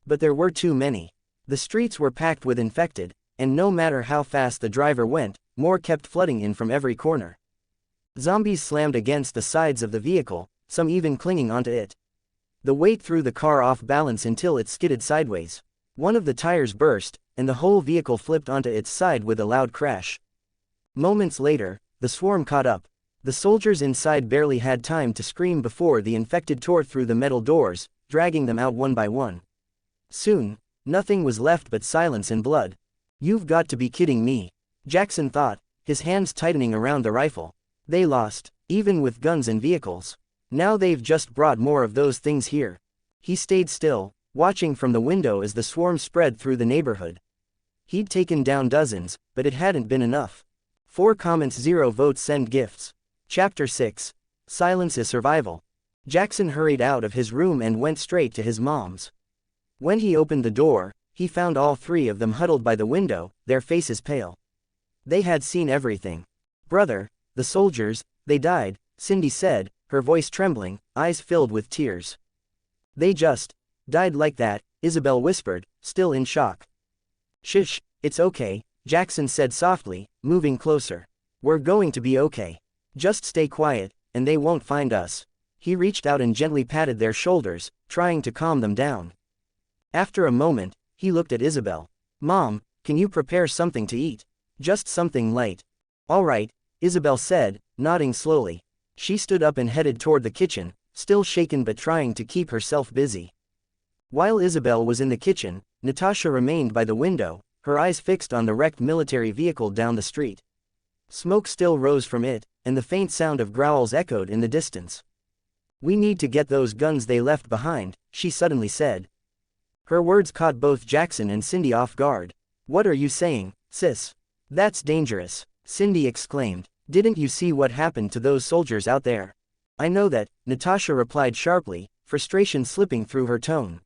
But there were too many. The streets were packed with infected, and no matter how fast the driver went, more kept flooding in from every corner. Zombies slammed against the sides of the vehicle, some even clinging onto it. The weight threw the car off balance until it skidded sideways. One of the tires burst, and the whole vehicle flipped onto its side with a loud crash. Moments later, the swarm caught up. The soldiers inside barely had time to scream before the infected tore through the metal doors, dragging them out one by one. Soon, nothing was left but silence and blood. "You've got to be kidding me," Jaxon thought, his hands tightening around the rifle. They lost, even with guns and vehicles. Now they've just brought more of those things here. He stayed still, watching from the window as the swarm spread through the neighborhood. He'd taken down dozens, but it hadn't been enough. 4 comments 0 votes send gifts. Chapter 6. Silence is Survival. Jaxon hurried out of his room and went straight to his mom's. When he opened the door, he found all 3 of them huddled by the window, their faces pale. They had seen everything. "Brother, the soldiers, they died," Cindy said, her voice trembling, eyes filled with tears. "They just died like that," Isabel whispered, still in shock. "Shh, it's okay," Jaxon said softly, moving closer. "We're going to be okay. Just stay quiet, and they won't find us. He reached out and gently patted their shoulders, trying to calm them down. After a moment, he looked at Isabel. "Mom, can you prepare something to eat? Just something light." "All right," Isabel said, nodding slowly. She stood up and headed toward the kitchen, still shaken but trying to keep herself busy. While Isabel was in the kitchen, Natasha remained by the window, her eyes fixed on the wrecked military vehicle down the street. Smoke still rose from it, and the faint sound of growls echoed in the distance. "We need to get those guns they left behind," she suddenly said. Her words caught both Jaxon and Cindy off guard. "What are you saying, sis? That's dangerous," Cindy exclaimed. "Didn't you see what happened to those soldiers out there?" "I know that," Natasha replied sharply, frustration slipping through her tone.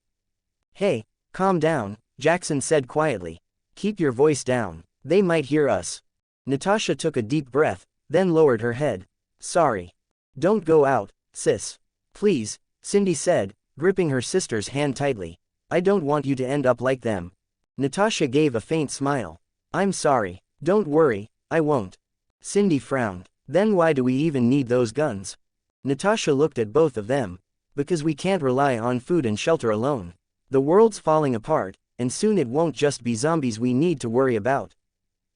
"Hey, calm down," Jaxon said quietly. "Keep your voice down. They might hear us." Natasha took a deep breath, then lowered her head. "Sorry. Don't go out, sis. Please," Cindy said, gripping her sister's hand tightly. "I don't want you to end up like them." Natasha gave a faint smile. "I'm sorry. Don't worry, I won't." Cindy frowned. "Then why do we even need those guns?" Natasha looked at both of them. "Because we can't rely on food and shelter alone. The world's falling apart, and soon it won't just be zombies we need to worry about.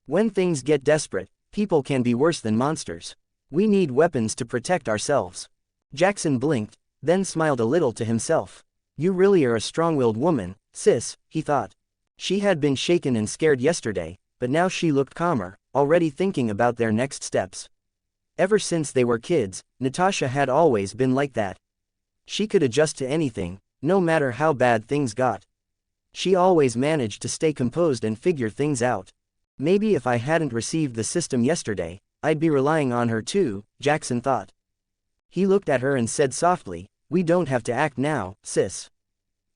When things get desperate, people can be worse than monsters. We need weapons to protect ourselves." Jaxon blinked, then smiled a little to himself. "You really are a strong-willed woman, sis," he thought. She had been shaken and scared yesterday, but now she looked calmer, already thinking about their next steps. Ever since they were kids, Natasha had always been like that. She could adjust to anything, no matter how bad things got. She always managed to stay composed and figure things out. "Maybe if I hadn't received the system yesterday, I'd be relying on her too," Jaxon thought. He looked at her and said softly, "We don't have to act now, sis.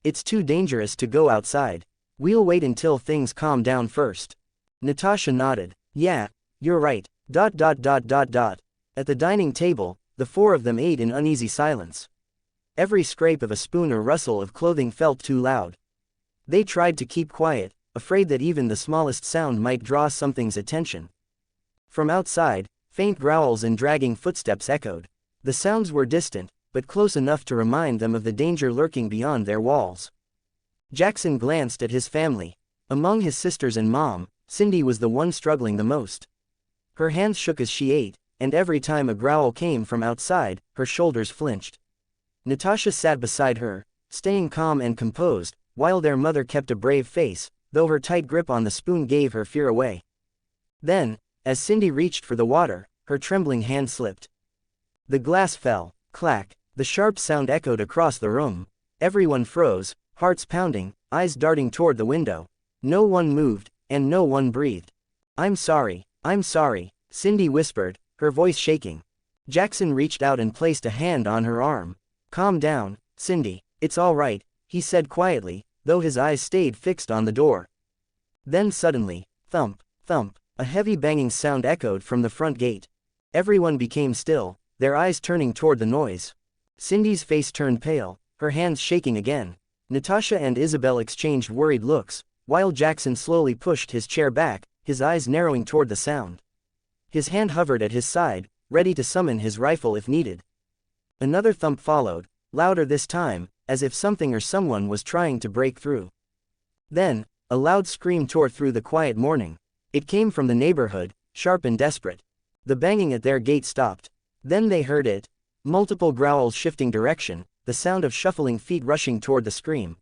It's too dangerous to go outside. We'll wait until things calm down first." Natasha nodded. "Yeah, you're right. At the dining table, the four of them ate in uneasy silence. Every scrape of a spoon or rustle of clothing felt too loud. They tried to keep quiet, afraid that even the smallest sound might draw something's attention. From outside, faint growls and dragging footsteps echoed. The sounds were distant, but close enough to remind them of the danger lurking beyond their walls. Jaxon glanced at his family. Among his sisters and mom, Cindy was the one struggling the most. Her hands shook as she ate, and every time a growl came from outside, her shoulders flinched. Natasha sat beside her, staying calm and composed, while their mother kept a brave face, though her tight grip on the spoon gave her fear away. Then, as Cindy reached for the water, her trembling hand slipped. The glass fell. Clack. The sharp sound echoed across the room. Everyone froze, hearts pounding, eyes darting toward the window. No one moved, and no one breathed. I'm sorry, Cindy whispered, her voice shaking. Jaxon reached out and placed a hand on her arm. "Calm down, Cindy, it's all right," he said quietly, though his eyes stayed fixed on the door. Then suddenly, thump, thump, a heavy banging sound echoed from the front gate. Everyone became still, their eyes turning toward the noise. Cindy's face turned pale, her hands shaking again. Natasha and Isabel exchanged worried looks, while Jaxon slowly pushed his chair back, his eyes narrowing toward the sound. His hand hovered at his side, ready to summon his rifle if needed. Another thump followed, louder this time, as if something or someone was trying to break through. Then, a loud scream tore through the quiet morning. It came from the neighborhood, sharp and desperate. The banging at their gate stopped. Then they heard it. Multiple growls shifting direction, the sound of shuffling feet rushing toward the scream.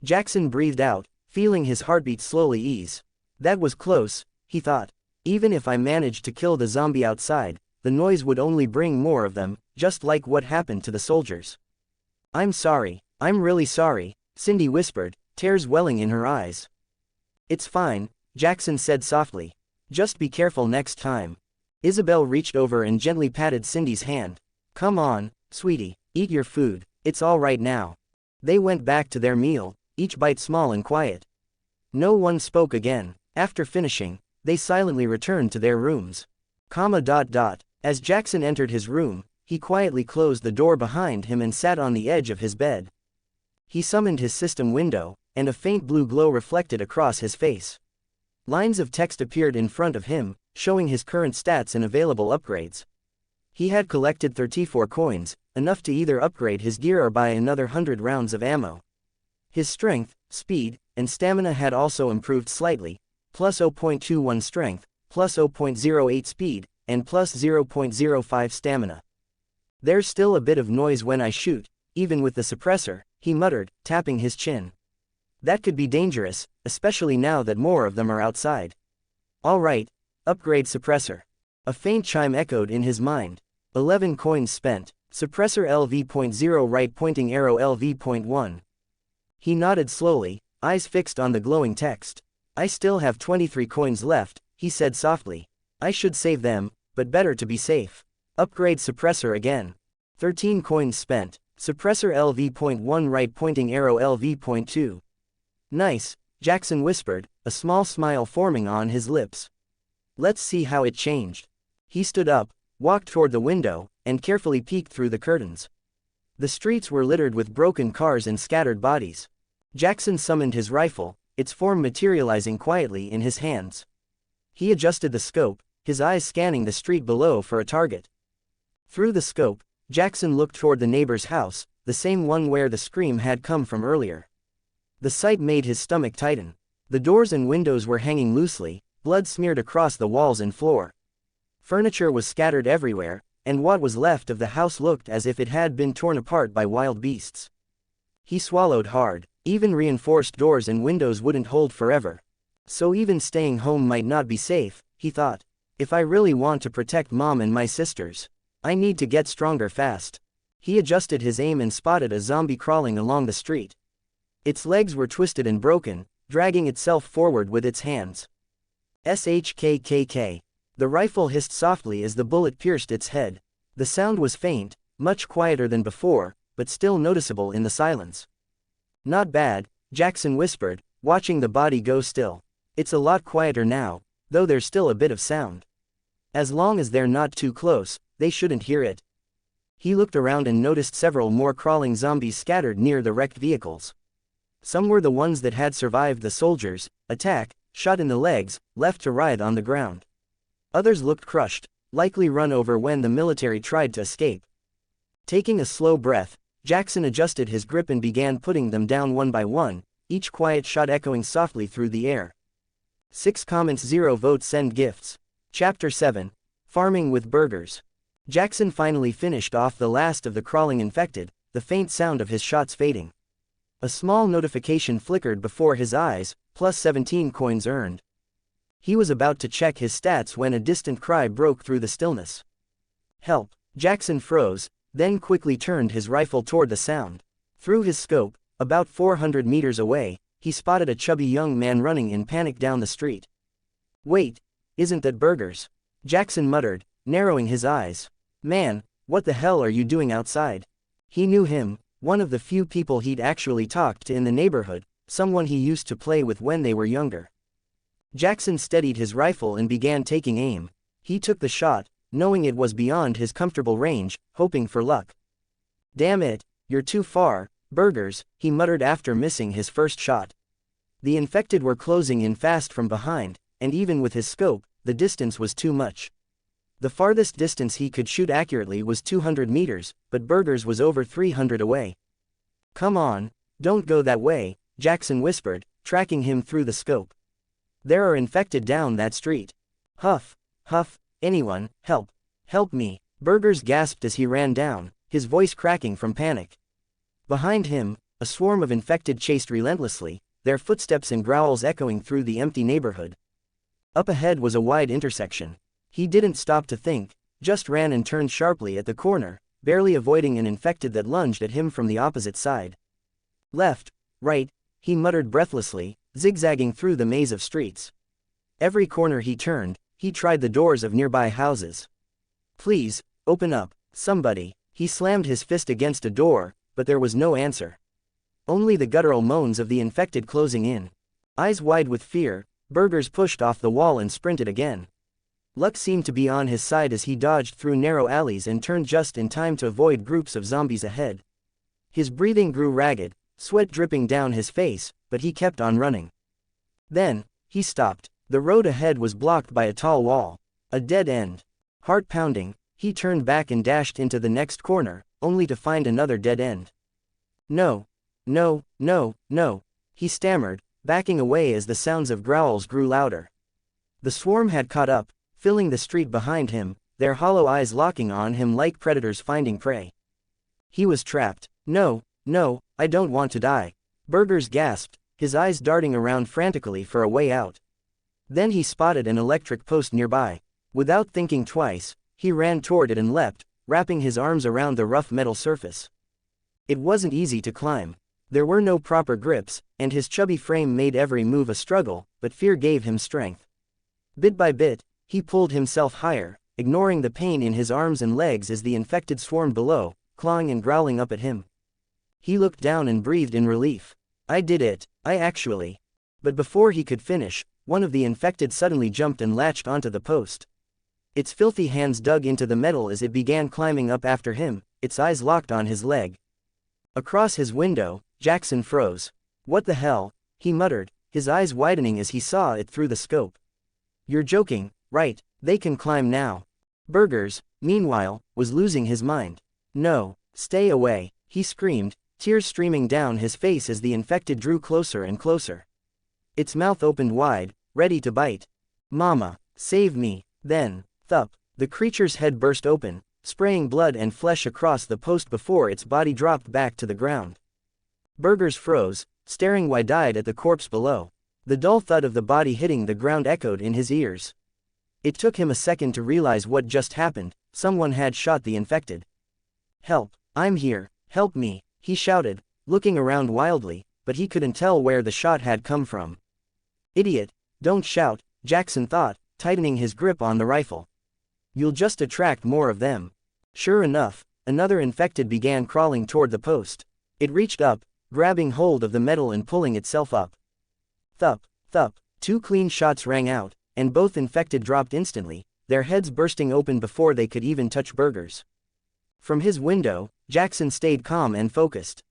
Jaxon breathed out, feeling his heartbeat slowly ease. That was close, he thought. Even if I managed to kill the zombie outside, the noise would only bring more of them, just like what happened to the soldiers. I'm really sorry, Cindy whispered, tears welling in her eyes. It's fine, Jaxon said softly. Just be careful next time. Isabel reached over and gently patted Cindy's hand. Come on, sweetie, eat your food, it's all right now. They went back to their meal, each bite small and quiet. No one spoke again. After finishing, they silently returned to their rooms. As Jaxon entered his room, he quietly closed the door behind him and sat on the edge of his bed. He summoned his system window, and a faint blue glow reflected across his face. Lines of text appeared in front of him, showing his current stats and available upgrades. He had collected 34 coins, enough to either upgrade his gear or buy another 100 rounds of ammo. His strength, speed, and stamina had also improved slightly, plus 0.21 strength, plus 0.08 speed, and plus 0.05 stamina. There's still a bit of noise when I shoot, even with the suppressor, he muttered, tapping his chin. That could be dangerous, especially now that more of them are outside. All right, upgrade suppressor. A faint chime echoed in his mind. 11 coins spent. Suppressor LV.0 right pointing arrow LV.1. He nodded slowly, eyes fixed on the glowing text. I still have 23 coins left, he said softly. I should save them, but better to be safe. Upgrade suppressor again. 13 coins spent. Suppressor LV.1 right pointing arrow LV.2. Nice, Jaxon whispered, a small smile forming on his lips. Let's see how it changed. He stood up, walked toward the window, and carefully peeked through the curtains. The streets were littered with broken cars and scattered bodies. Jaxon summoned his rifle, its form materializing quietly in his hands. He adjusted the scope, his eyes scanning the street below for a target. Through the scope, Jaxon looked toward the neighbor's house, the same one where the scream had come from earlier. The sight made his stomach tighten. The doors and windows were hanging loosely, blood smeared across the walls and floor. Furniture was scattered everywhere, and what was left of the house looked as if it had been torn apart by wild beasts. He swallowed hard. Even reinforced doors and windows wouldn't hold forever. So even staying home might not be safe, he thought. If I really want to protect Mom and my sisters, I need to get stronger fast. He adjusted his aim and spotted a zombie crawling along the street. Its legs were twisted and broken, dragging itself forward with its hands. SHKKK. The rifle hissed softly as the bullet pierced its head. The sound was faint, much quieter than before, but still noticeable in the silence. Not bad, Jaxon whispered, watching the body go still. It's a lot quieter now, though there's still a bit of sound. As long as they're not too close, they shouldn't hear it. He looked around and noticed several more crawling zombies scattered near the wrecked vehicles. Some were the ones that had survived the soldiers' attack, shot in the legs, left to writhe on the ground. Others looked crushed, likely run over when the military tried to escape. Taking a slow breath, Jaxon adjusted his grip and began putting them down one by one, each quiet shot echoing softly through the air. 6 comments 0 votes send gifts. Chapter 7. Farming with Burgers. Jaxon finally finished off the last of the crawling infected, the faint sound of his shots fading. A small notification flickered before his eyes, plus 17 coins earned. He was about to check his stats when a distant cry broke through the stillness. Help! Jaxon froze, then quickly turned his rifle toward the sound. Through his scope, about 400 meters away, he spotted a chubby young man running in panic down the street. Wait, isn't that Burgers? Jaxon muttered, narrowing his eyes. Man, what the hell are you doing outside? He knew him, one of the few people he'd actually talked to in the neighborhood, someone he used to play with when they were younger. Jaxon steadied his rifle and began taking aim. He took the shot, knowing it was beyond his comfortable range, hoping for luck. Damn it, you're too far, Burgers, he muttered after missing his first shot. The infected were closing in fast from behind, and even with his scope, the distance was too much. The farthest distance he could shoot accurately was 200 meters, but Burgers was over 300 away. Come on, don't go that way, Jaxon whispered, tracking him through the scope. There are infected down that street. Huff, huff, anyone, help, help me, Burgers gasped as he ran down, his voice cracking from panic. Behind him, a swarm of infected chased relentlessly, their footsteps and growls echoing through the empty neighborhood. Up ahead was a wide intersection. He didn't stop to think, just ran and turned sharply at the corner, barely avoiding an infected that lunged at him from the opposite side. Left, right, he muttered breathlessly, zigzagging through the maze of streets. Every corner he turned, he tried the doors of nearby houses. Please, open up, somebody. He slammed his fist against a door, but there was no answer. Only the guttural moans of the infected closing in. Eyes wide with fear, Burgers pushed off the wall and sprinted again. Luck seemed to be on his side as he dodged through narrow alleys and turned just in time to avoid groups of zombies ahead. His breathing grew ragged, sweat dripping down his face, but he kept on running. Then, he stopped. The road ahead was blocked by a tall wall. A dead end. Heart pounding, He turned back and dashed into the next corner, only to find another dead end. No. No, no, no, he stammered, backing away as the sounds of growls grew louder. The swarm had caught up, filling the street behind him, their hollow eyes locking on him like predators finding prey. He was trapped. No, no, I don't want to die. Burgers gasped, his eyes darting around frantically for a way out. Then he spotted an electric post nearby. Without thinking twice, he ran toward it and leapt, wrapping his arms around the rough metal surface. It wasn't easy to climb. There were no proper grips, and his chubby frame made every move a struggle, but fear gave him strength. Bit by bit, he pulled himself higher, ignoring the pain in his arms and legs as the infected swarmed below, clawing and growling up at him. He looked down and breathed in relief. I did it, I actually. But before he could finish, one of the infected suddenly jumped and latched onto the post. Its filthy hands dug into the metal as it began climbing up after him, its eyes locked on his leg. Across his window, Jaxon froze. What the hell, he muttered, his eyes widening as he saw it through the scope. You're joking, right? They can climb now. Burgers, meanwhile, was losing his mind. No, stay away, he screamed, tears streaming down his face as the infected drew closer and closer. Its mouth opened wide, ready to bite. Mama, save me. Then, thup, the creature's head burst open, spraying blood and flesh across the post before its body dropped back to the ground. Burgers froze, staring wide-eyed at the corpse below. The dull thud of the body hitting the ground echoed in his ears. It took him a second to realize what just happened. Someone had shot the infected. Help, I'm here, help me, he shouted, looking around wildly, but he couldn't tell where the shot had come from. Idiot, don't shout, Jaxon thought, tightening his grip on the rifle. You'll just attract more of them. Sure enough, another infected began crawling toward the post. It reached up, grabbing hold of the metal and pulling itself up. Thup, thup, 2 clean shots rang out, and both infected dropped instantly, their heads bursting open before they could even touch Burgers. From his window, Jaxon stayed calm and focused.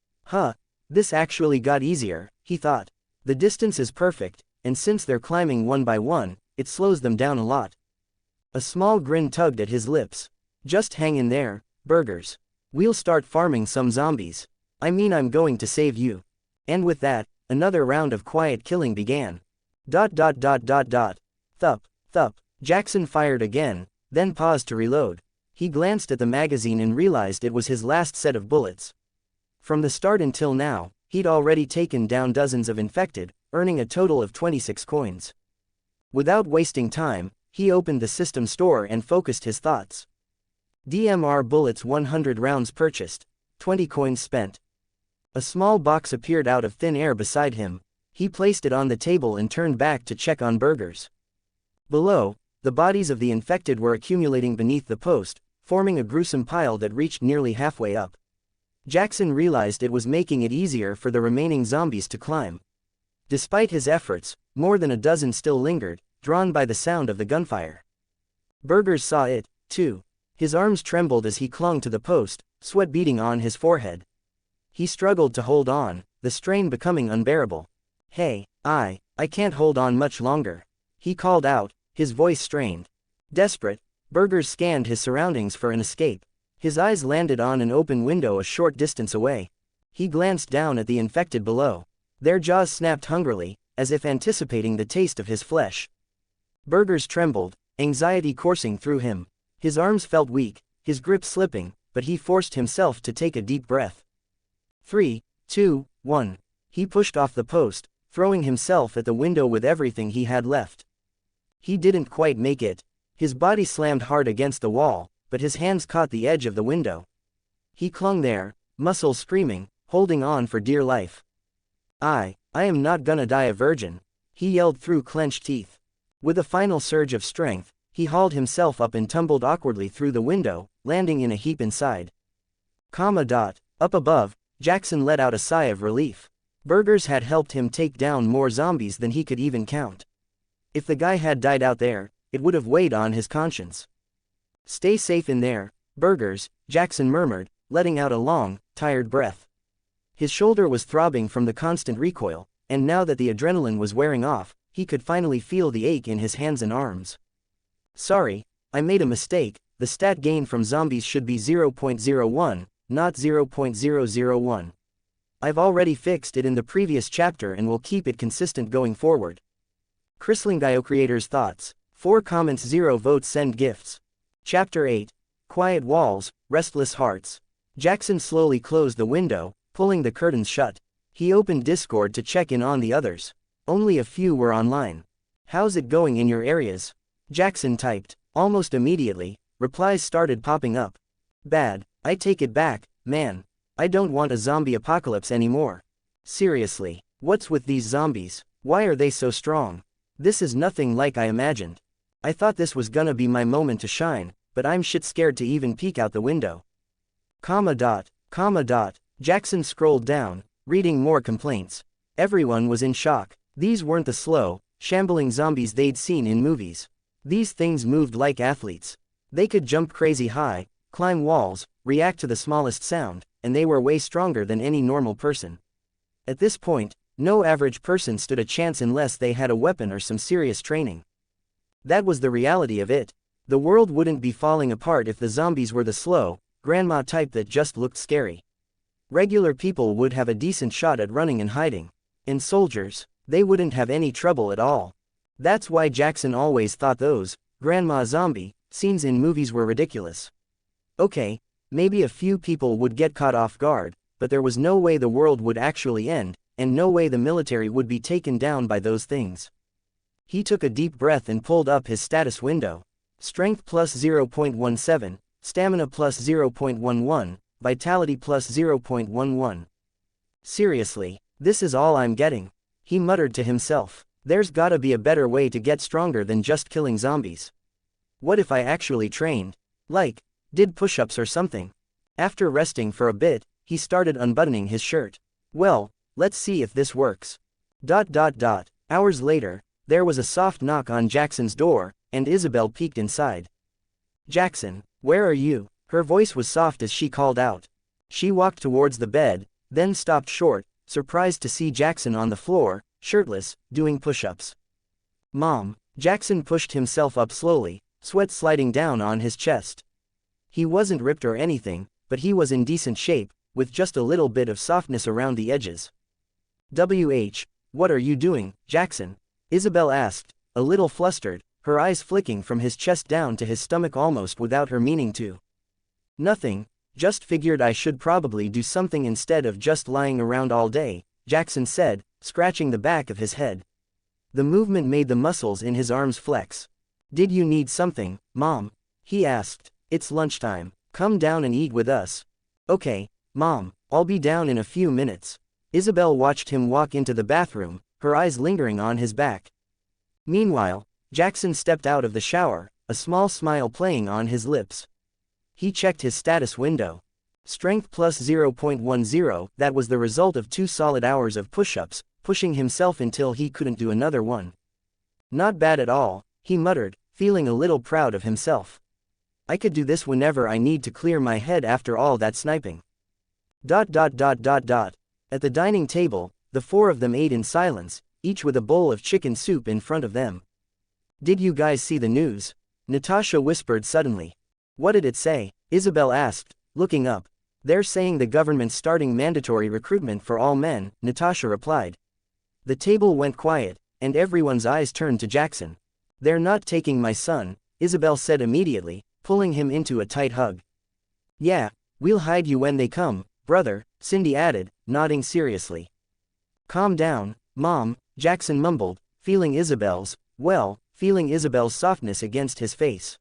This actually got easier, he thought. The distance is perfect, and since they're climbing one by one, it slows them down a lot. A small grin tugged at his lips. Just hang in there, Burgers. We'll start farming some zombies. I'm going to save you. And with that, another round of quiet killing began. ... Thup, thup, Jaxon fired again, then paused to reload. He glanced at the magazine and realized it was his last set of bullets. From the start until now, he'd already taken down dozens of infected, earning a total of 26 coins. Without wasting time, he opened the system store and focused his thoughts. DMR bullets 100 rounds purchased, 20 coins spent. A small box appeared out of thin air beside him. He placed it on the table and turned back to check on Burgers. Below, the bodies of the infected were accumulating beneath the post, forming a gruesome pile that reached nearly halfway up. Jaxon realized it was making it easier for the remaining zombies to climb. Despite his efforts, more than a dozen still lingered, drawn by the sound of the gunfire. Burgers saw it, too. His arms trembled as he clung to the post, sweat beading on his forehead. He struggled to hold on, the strain becoming unbearable. Hey, I can't hold on much longer, he called out, his voice strained. Desperate, Burgers scanned his surroundings for an escape. His eyes landed on an open window a short distance away. He glanced down at the infected below. Their jaws snapped hungrily, as if anticipating the taste of his flesh. Burgers trembled, anxiety coursing through him. His arms felt weak, his grip slipping, but he forced himself to take a deep breath. 3, 2, 1. He pushed off the post, throwing himself at the window with everything he had left. He didn't quite make it. His body slammed hard against the wall, but his hands caught the edge of the window. He clung there, muscles screaming, holding on for dear life. I am not gonna die a virgin, he yelled through clenched teeth. With a final surge of strength, he hauled himself up and tumbled awkwardly through the window, landing in a heap inside. Up above, Jaxon let out a sigh of relief. Burgers had helped him take down more zombies than he could even count. If the guy had died out there, it would have weighed on his conscience. Stay safe in there, Burgers, Jaxon murmured, letting out a long, tired breath. His shoulder was throbbing from the constant recoil, and now that the adrenaline was wearing off, he could finally feel the ache in his hands and arms. Sorry, I made a mistake, the stat gain from zombies should be 0.01, not 0.001. I've already fixed it in the previous chapter and will keep it consistent going forward. ChrisLingayo creators thoughts. 4 comments 0 votes send gifts. Chapter 8. Quiet walls, restless hearts. Jaxon slowly closed the window, pulling the curtains shut. He opened Discord to check in on the others. Only a few were online. How's it going in your areas? Jaxon typed. Almost immediately, replies started popping up. Bad. I take it back, man. I don't want a zombie apocalypse anymore. Seriously, what's with these zombies? Why are they so strong? This is nothing like I imagined. I thought this was gonna be my moment to shine, but I'm shit scared to even peek out the window. Jaxon scrolled down, reading more complaints. Everyone was in shock. These weren't the slow, shambling zombies they'd seen in movies. These things moved like athletes. They could jump crazy high, climb walls, react to the smallest sound, and they were way stronger than any normal person. At this point, no average person stood a chance unless they had a weapon or some serious training. That was the reality of it. The world wouldn't be falling apart if the zombies were the slow, grandma type that just looked scary. Regular people would have a decent shot at running and hiding. And soldiers, they wouldn't have any trouble at all. That's why Jaxon always thought those, grandma zombie, scenes in movies were ridiculous. Okay, maybe a few people would get caught off guard, but there was no way the world would actually end, and no way the military would be taken down by those things. He took a deep breath and pulled up his status window. Strength plus 0.17, stamina plus 0.11, vitality plus 0.11. Seriously, this is all I'm getting. He muttered to himself. There's gotta be a better way to get stronger than just killing zombies. What if I actually trained? Like, did push-ups or something? After resting for a bit, he started unbuttoning his shirt. Well, let's see if this works. Hours later, there was a soft knock on Jaxon's door, and Isabel peeked inside. Jaxon, where are you? Her voice was soft as she called out. She walked towards the bed, then stopped short, surprised to see Jaxon on the floor, shirtless, doing push-ups. Mom. Jaxon pushed himself up slowly, sweat sliding down on his chest. He wasn't ripped or anything, but he was in decent shape, with just a little bit of softness around the edges. What are you doing, Jaxon? Isabel asked, a little flustered, her eyes flicking from his chest down to his stomach almost without her meaning to. Nothing, just figured I should probably do something instead of just lying around all day, Jaxon said, scratching the back of his head. The movement made the muscles in his arms flex. Did you need something, Mom? He asked. It's lunchtime, come down and eat with us. Okay, Mom, I'll be down in a few minutes. Isabel watched him walk into the bathroom, her eyes lingering on his back. Meanwhile, Jaxon stepped out of the shower, a small smile playing on his lips. He checked his status window. Strength plus 0.10, that was the result of 2 solid hours of push-ups, pushing himself until he couldn't do another one. Not bad at all, he muttered, feeling a little proud of himself. I could do this whenever I need to clear my head after all that sniping. At the dining table, the 4 of them ate in silence, each with a bowl of chicken soup in front of them. Did you guys see the news? Natasha whispered suddenly. What did it say? Isabel asked, looking up. They're saying the government's starting mandatory recruitment for all men, Natasha replied. The table went quiet, and everyone's eyes turned to Jaxon. They're not taking my son, Isabel said immediately, pulling him into a tight hug. Yeah, we'll hide you when they come, brother, Cindy added, nodding seriously. Calm down, Mom, Jaxon mumbled, feeling Isabel's softness against his face.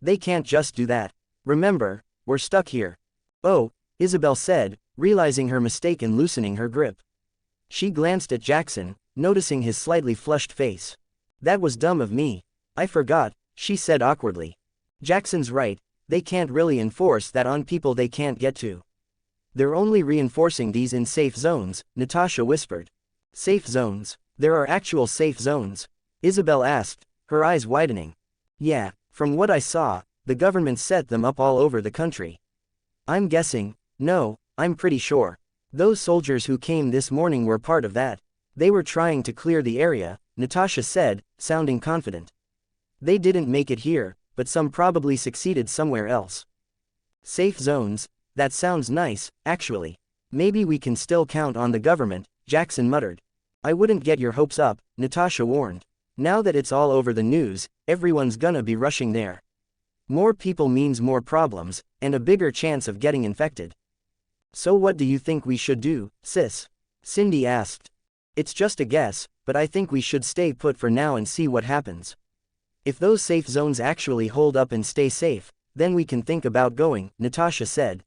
They can't just do that. Remember, we're stuck here. Oh, Isabel said, realizing her mistake and loosening her grip. She glanced at Jaxon, noticing his slightly flushed face. That was dumb of me. I forgot, she said awkwardly. Jackson's right, they can't really enforce that on people they can't get to. They're only reinforcing these in safe zones, Natasha whispered. Safe zones? There are actual safe zones? Isabel asked, her eyes widening. Yeah, from what I saw, the government set them up all over the country. I'm guessing, no, I'm pretty sure. Those soldiers who came this morning were part of that. They were trying to clear the area, Natasha said, sounding confident. They didn't make it here, but some probably succeeded somewhere else. Safe zones, that sounds nice, actually. Maybe we can still count on the government, Jaxon muttered. I wouldn't get your hopes up, Natasha warned. Now that it's all over the news, everyone's gonna be rushing there. More people means more problems, and a bigger chance of getting infected. So what do you think we should do, sis? Cindy asked. It's just a guess, but I think we should stay put for now and see what happens. If those safe zones actually hold up and stay safe, then we can think about going, Natasha said.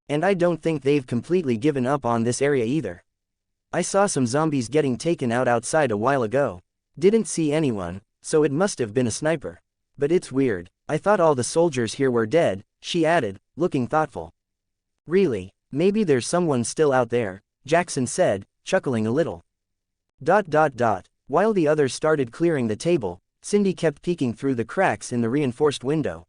And I don't think they've completely given up on this area either. I saw some zombies getting taken out outside a while ago. Didn't see anyone, so it must have been a sniper. But it's weird, I thought all the soldiers here were dead, she added, looking thoughtful. Really, maybe there's someone still out there, Jaxon said, chuckling a little. While the others started clearing the table, Cindy kept peeking through the cracks in the reinforced window.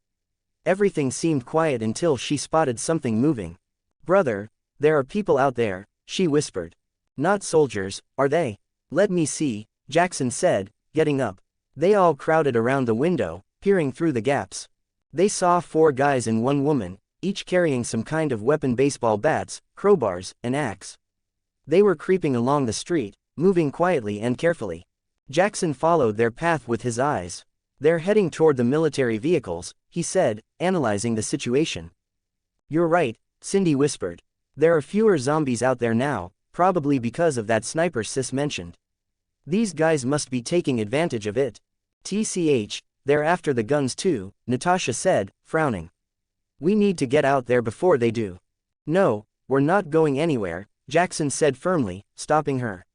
Everything seemed quiet until she spotted something moving. Brother, there are people out there, she whispered. Not soldiers, are they? Let me see, Jaxon said, getting up. They all crowded around the window, peering through the gaps. They saw 4 guys and 1 woman, each carrying some kind of weapon: baseball bats, crowbars, and axe. They were creeping along the street, moving quietly and carefully. Jaxon followed their path with his eyes. They're heading toward the military vehicles, he said, analyzing the situation. You're right, Cindy whispered. There are fewer zombies out there now, probably because of that sniper sis mentioned. These guys must be taking advantage of it. TCH, they're after the guns too, Natasha said, frowning. We need to get out there before they do. No, we're not going anywhere, Jaxon said firmly, stopping her.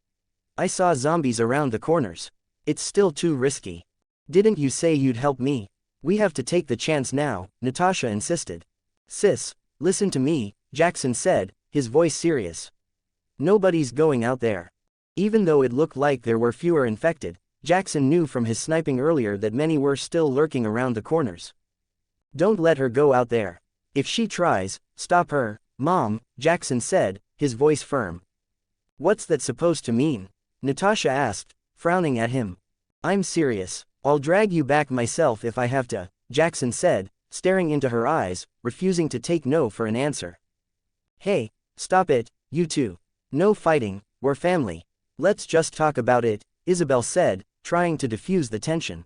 I saw zombies around the corners. It's still too risky. Didn't you say you'd help me? We have to take the chance now, Natasha insisted. Sis, listen to me, Jaxon said, his voice serious. Nobody's going out there. Even though it looked like there were fewer infected, Jaxon knew from his sniping earlier that many were still lurking around the corners. Don't let her go out there. If she tries, stop her, Mom, Jaxon said, his voice firm. What's that supposed to mean? Natasha asked, frowning at him. I'm serious. I'll drag you back myself if I have to, Jaxon said, staring into her eyes, refusing to take no for an answer. Hey, stop it, you two. No fighting, we're family. Let's just talk about it, Isabel said, trying to diffuse the tension.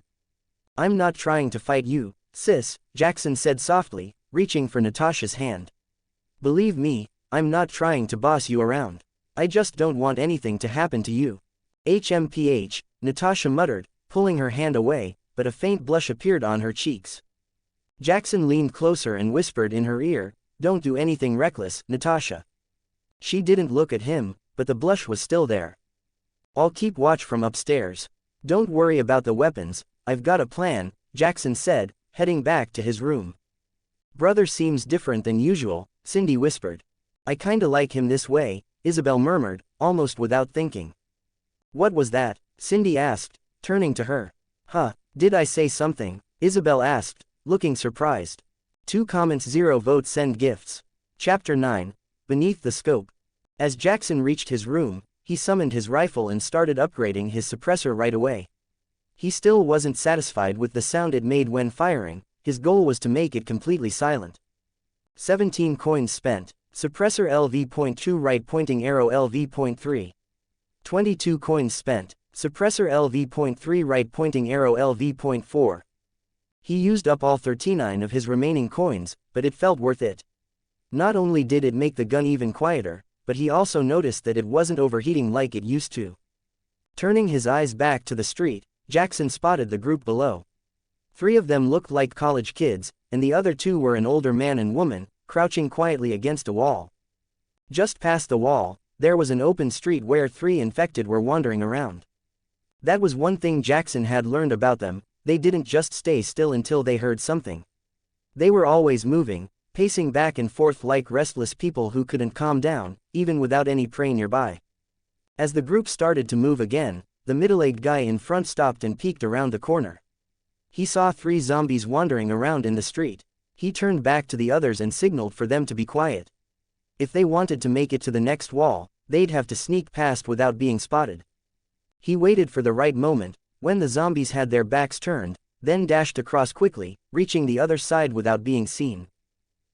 I'm not trying to fight you, sis, Jaxon said softly, reaching for Natasha's hand. Believe me, I'm not trying to boss you around. I just don't want anything to happen to you. HMPH, Natasha muttered, pulling her hand away, but a faint blush appeared on her cheeks. Jaxon leaned closer and whispered in her ear, Don't do anything reckless, Natasha. She didn't look at him, but the blush was still there. I'll keep watch from upstairs. Don't worry about the weapons, I've got a plan, Jaxon said, heading back to his room. Brother seems different than usual, Cindy whispered. I kinda like him this way, Isabel murmured, almost without thinking. What was that? Cindy asked, turning to her. Did I say something? Isabel asked, looking surprised. 2 comments 0 votes send gifts. Chapter 9, Beneath the Scope. As Jaxon reached his room, he summoned his rifle and started upgrading his suppressor right away. He still wasn't satisfied with the sound it made when firing, his goal was to make it completely silent. 17 coins spent. Suppressor LV.2 right pointing arrow LV.3. 22 coins spent. Suppressor LV.3 right pointing arrow LV.4. He used up all 39 of his remaining coins, but it felt worth it. Not only did it make the gun even quieter, but he also noticed that it wasn't overheating like it used to. Turning his eyes back to the street, Jaxon spotted the group below. 3 of them looked like college kids, and the other 2 were an older man and woman, crouching quietly against a wall. Just past the wall, there was an open street where 3 infected were wandering around. That was one thing Jaxon had learned about them, they didn't just stay still until they heard something. They were always moving, pacing back and forth like restless people who couldn't calm down, even without any prey nearby. As the group started to move again, the middle-aged guy in front stopped and peeked around the corner. He saw 3 zombies wandering around in the street. He turned back to the others and signaled for them to be quiet. If they wanted to make it to the next wall, they'd have to sneak past without being spotted. He waited for the right moment. When the zombies had their backs turned, then dashed across quickly, reaching the other side without being seen.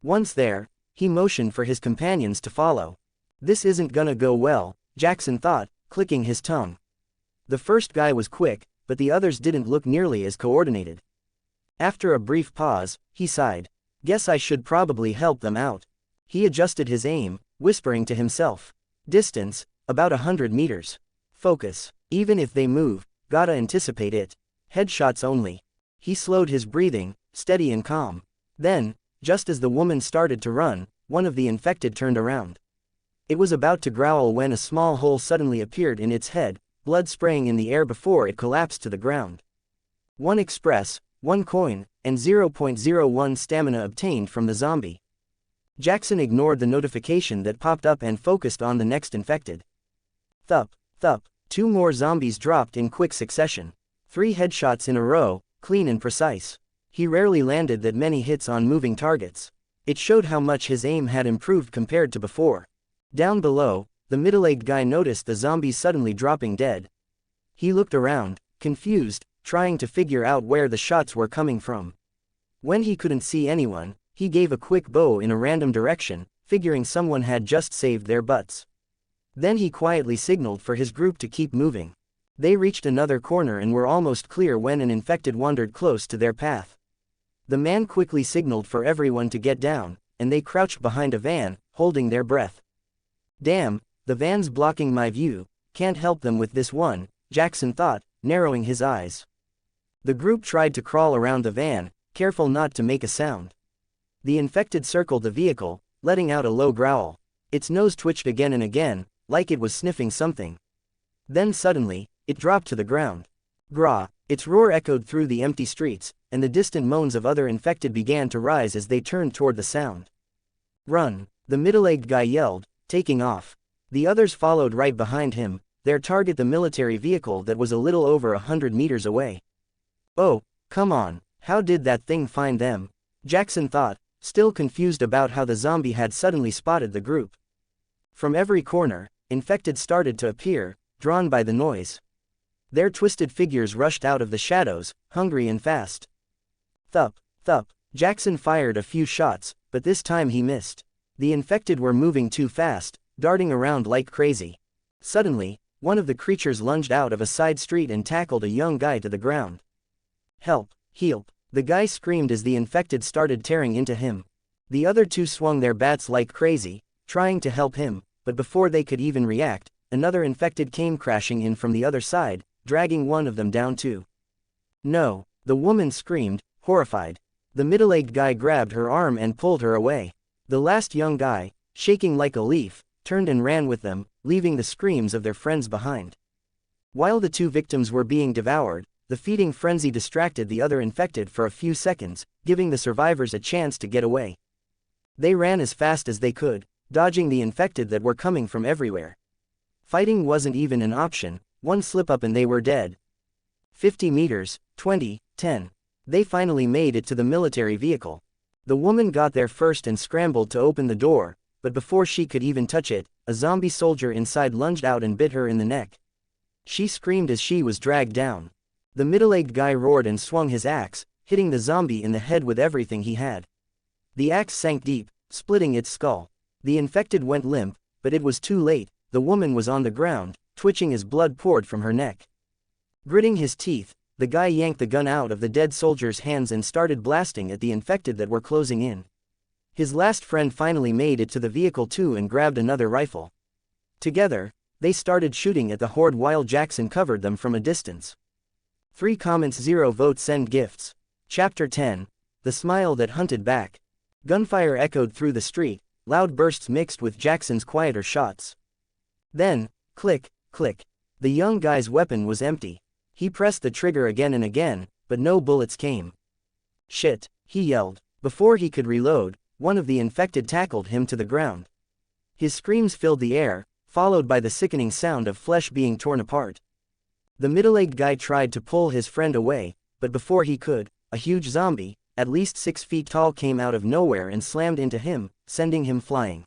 Once there, he motioned for his companions to follow. This isn't gonna go well, Jaxon thought, clicking his tongue. The first guy was quick, but the others didn't look nearly as coordinated. After a brief pause, he sighed. Guess I should probably help them out. He adjusted his aim, whispering to himself. Distance, about 100 meters. Focus. Even if they move, gotta anticipate it. Headshots only. He slowed his breathing, steady and calm. Then, just as the woman started to run, one of the infected turned around. It was about to growl when a small hole suddenly appeared in its head, blood spraying in the air before it collapsed to the ground. 1 express, 1 coin, and 0.01 stamina obtained from the zombie. Jaxon ignored the notification that popped up and focused on the next infected. Thup, thup, 2 more zombies dropped in quick succession. 3 headshots in a row, clean and precise. He rarely landed that many hits on moving targets. It showed how much his aim had improved compared to before. Down below, the middle-aged guy noticed the zombies suddenly dropping dead. He looked around, confused, trying to figure out where the shots were coming from. When he couldn't see anyone, he gave a quick bow in a random direction, figuring someone had just saved their butts. Then he quietly signaled for his group to keep moving. They reached another corner and were almost clear when an infected wandered close to their path. The man quickly signaled for everyone to get down, and they crouched behind a van, holding their breath. Damn, the van's blocking my view, can't help them with this one, Jaxon thought, narrowing his eyes. The group tried to crawl around the van, careful not to make a sound. The infected circled the vehicle, letting out a low growl. Its nose twitched again and again, like it was sniffing something. Then suddenly, it dropped to the ground. Grah, its roar echoed through the empty streets, and the distant moans of other infected began to rise as they turned toward the sound. Run, the middle-aged guy yelled, taking off. The others followed right behind him, their target the military vehicle that was a little over 100 meters away. Oh, come on, how did that thing find them? Jaxon thought, still confused about how the zombie had suddenly spotted the group. From every corner, infected started to appear, drawn by the noise. Their twisted figures rushed out of the shadows, hungry and fast. Thup, thup, Jaxon fired a few shots, but this time he missed. The infected were moving too fast, darting around like crazy. Suddenly, one of the creatures lunged out of a side street and tackled a young guy to the ground. Help, help, the guy screamed as the infected started tearing into him. The other 2 swung their bats like crazy, trying to help him, but before they could even react, another infected came crashing in from the other side, dragging one of them down too. No, the woman screamed, horrified. The middle-aged guy grabbed her arm and pulled her away. The last young guy, shaking like a leaf, turned and ran with them, leaving the screams of their friends behind. While the 2 victims were being devoured, the feeding frenzy distracted the other infected for a few seconds, giving the survivors a chance to get away. They ran as fast as they could, dodging the infected that were coming from everywhere. Fighting wasn't even an option, one slip-up and they were dead. 50 meters, 20, 10. They finally made it to the military vehicle. The woman got there first and scrambled to open the door, but before she could even touch it, a zombie soldier inside lunged out and bit her in the neck. She screamed as she was dragged down. The middle-aged guy roared and swung his axe, hitting the zombie in the head with everything he had. The axe sank deep, splitting its skull. The infected went limp, but it was too late. The woman was on the ground, twitching as blood poured from her neck. Gritting his teeth, the guy yanked the gun out of the dead soldier's hands and started blasting at the infected that were closing in. His last friend finally made it to the vehicle too and grabbed another rifle. Together, they started shooting at the horde while Jaxon covered them from a distance. 3 comments 0 votes send gifts. Chapter 10. The Smile That Hunted Back. Gunfire echoed through the street, loud bursts mixed with Jaxon's quieter shots. Then, click, click. The young guy's weapon was empty. He pressed the trigger again and again, but no bullets came. Shit, he yelled. Before he could reload, one of the infected tackled him to the ground. His screams filled the air, followed by the sickening sound of flesh being torn apart. The middle-aged guy tried to pull his friend away, but before he could, a huge zombie, at least 6 feet tall, came out of nowhere and slammed into him, sending him flying.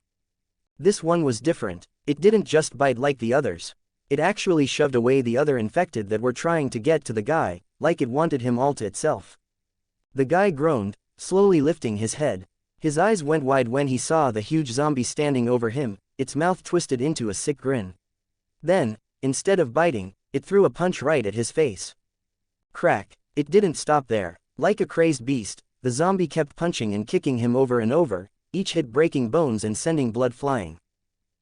This one was different. It didn't just bite like the others. It actually shoved away the other infected that were trying to get to the guy, like it wanted him all to itself. The guy groaned, slowly lifting his head. His eyes went wide when he saw the huge zombie standing over him, its mouth twisted into a sick grin. Then, instead of biting, it threw a punch right at his face. Crack! It didn't stop there. Like a crazed beast, the zombie kept punching and kicking him over and over, each hit breaking bones and sending blood flying.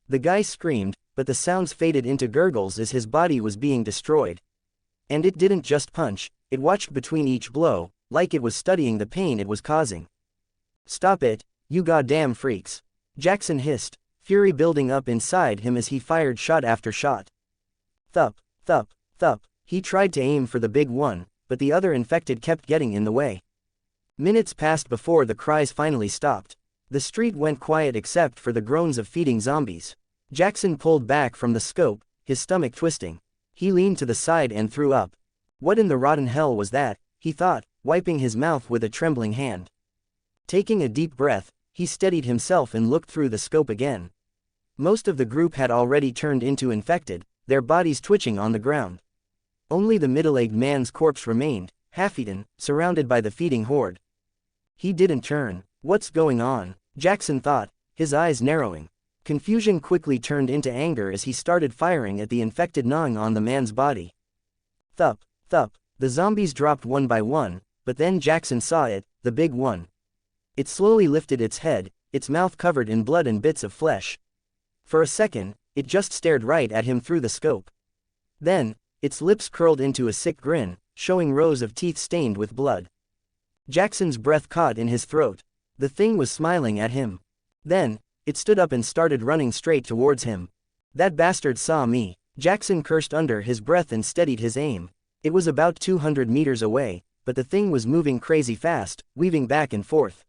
The guy screamed, but the sounds faded into gurgles as his body was being destroyed. And it didn't just punch, it watched between each blow, like it was studying the pain it was causing. "Stop it, you goddamn freaks!" Jaxon hissed, fury building up inside him as he fired shot after shot. Thup, thup, thup. He tried to aim for the big one, but the other infected kept getting in the way. Minutes passed before the cries finally stopped. The street went quiet except for the groans of feeding zombies. Jaxon pulled back from the scope, his stomach twisting. He leaned to the side and threw up. What in the rotten hell was that, he thought, wiping his mouth with a trembling hand. Taking a deep breath, he steadied himself and looked through the scope again. Most of the group had already turned into infected, their bodies twitching on the ground. Only the middle-aged man's corpse remained, half-eaten, surrounded by the feeding horde. He didn't turn. What's going on? Jaxon thought, his eyes narrowing. Confusion quickly turned into anger as he started firing at the infected gnawing on the man's body. Thup, thup. The zombies dropped one by one, but then Jaxon saw it, the big one. It slowly lifted its head, its mouth covered in blood and bits of flesh. For a second, it just stared right at him through the scope. Then, its lips curled into a sick grin, showing rows of teeth stained with blood. Jackson's breath caught in his throat. The thing was smiling at him. Then, it stood up and started running straight towards him. That bastard saw me. Jaxon cursed under his breath and steadied his aim. It was about 200 meters away, but the thing was moving crazy fast, weaving back and forth.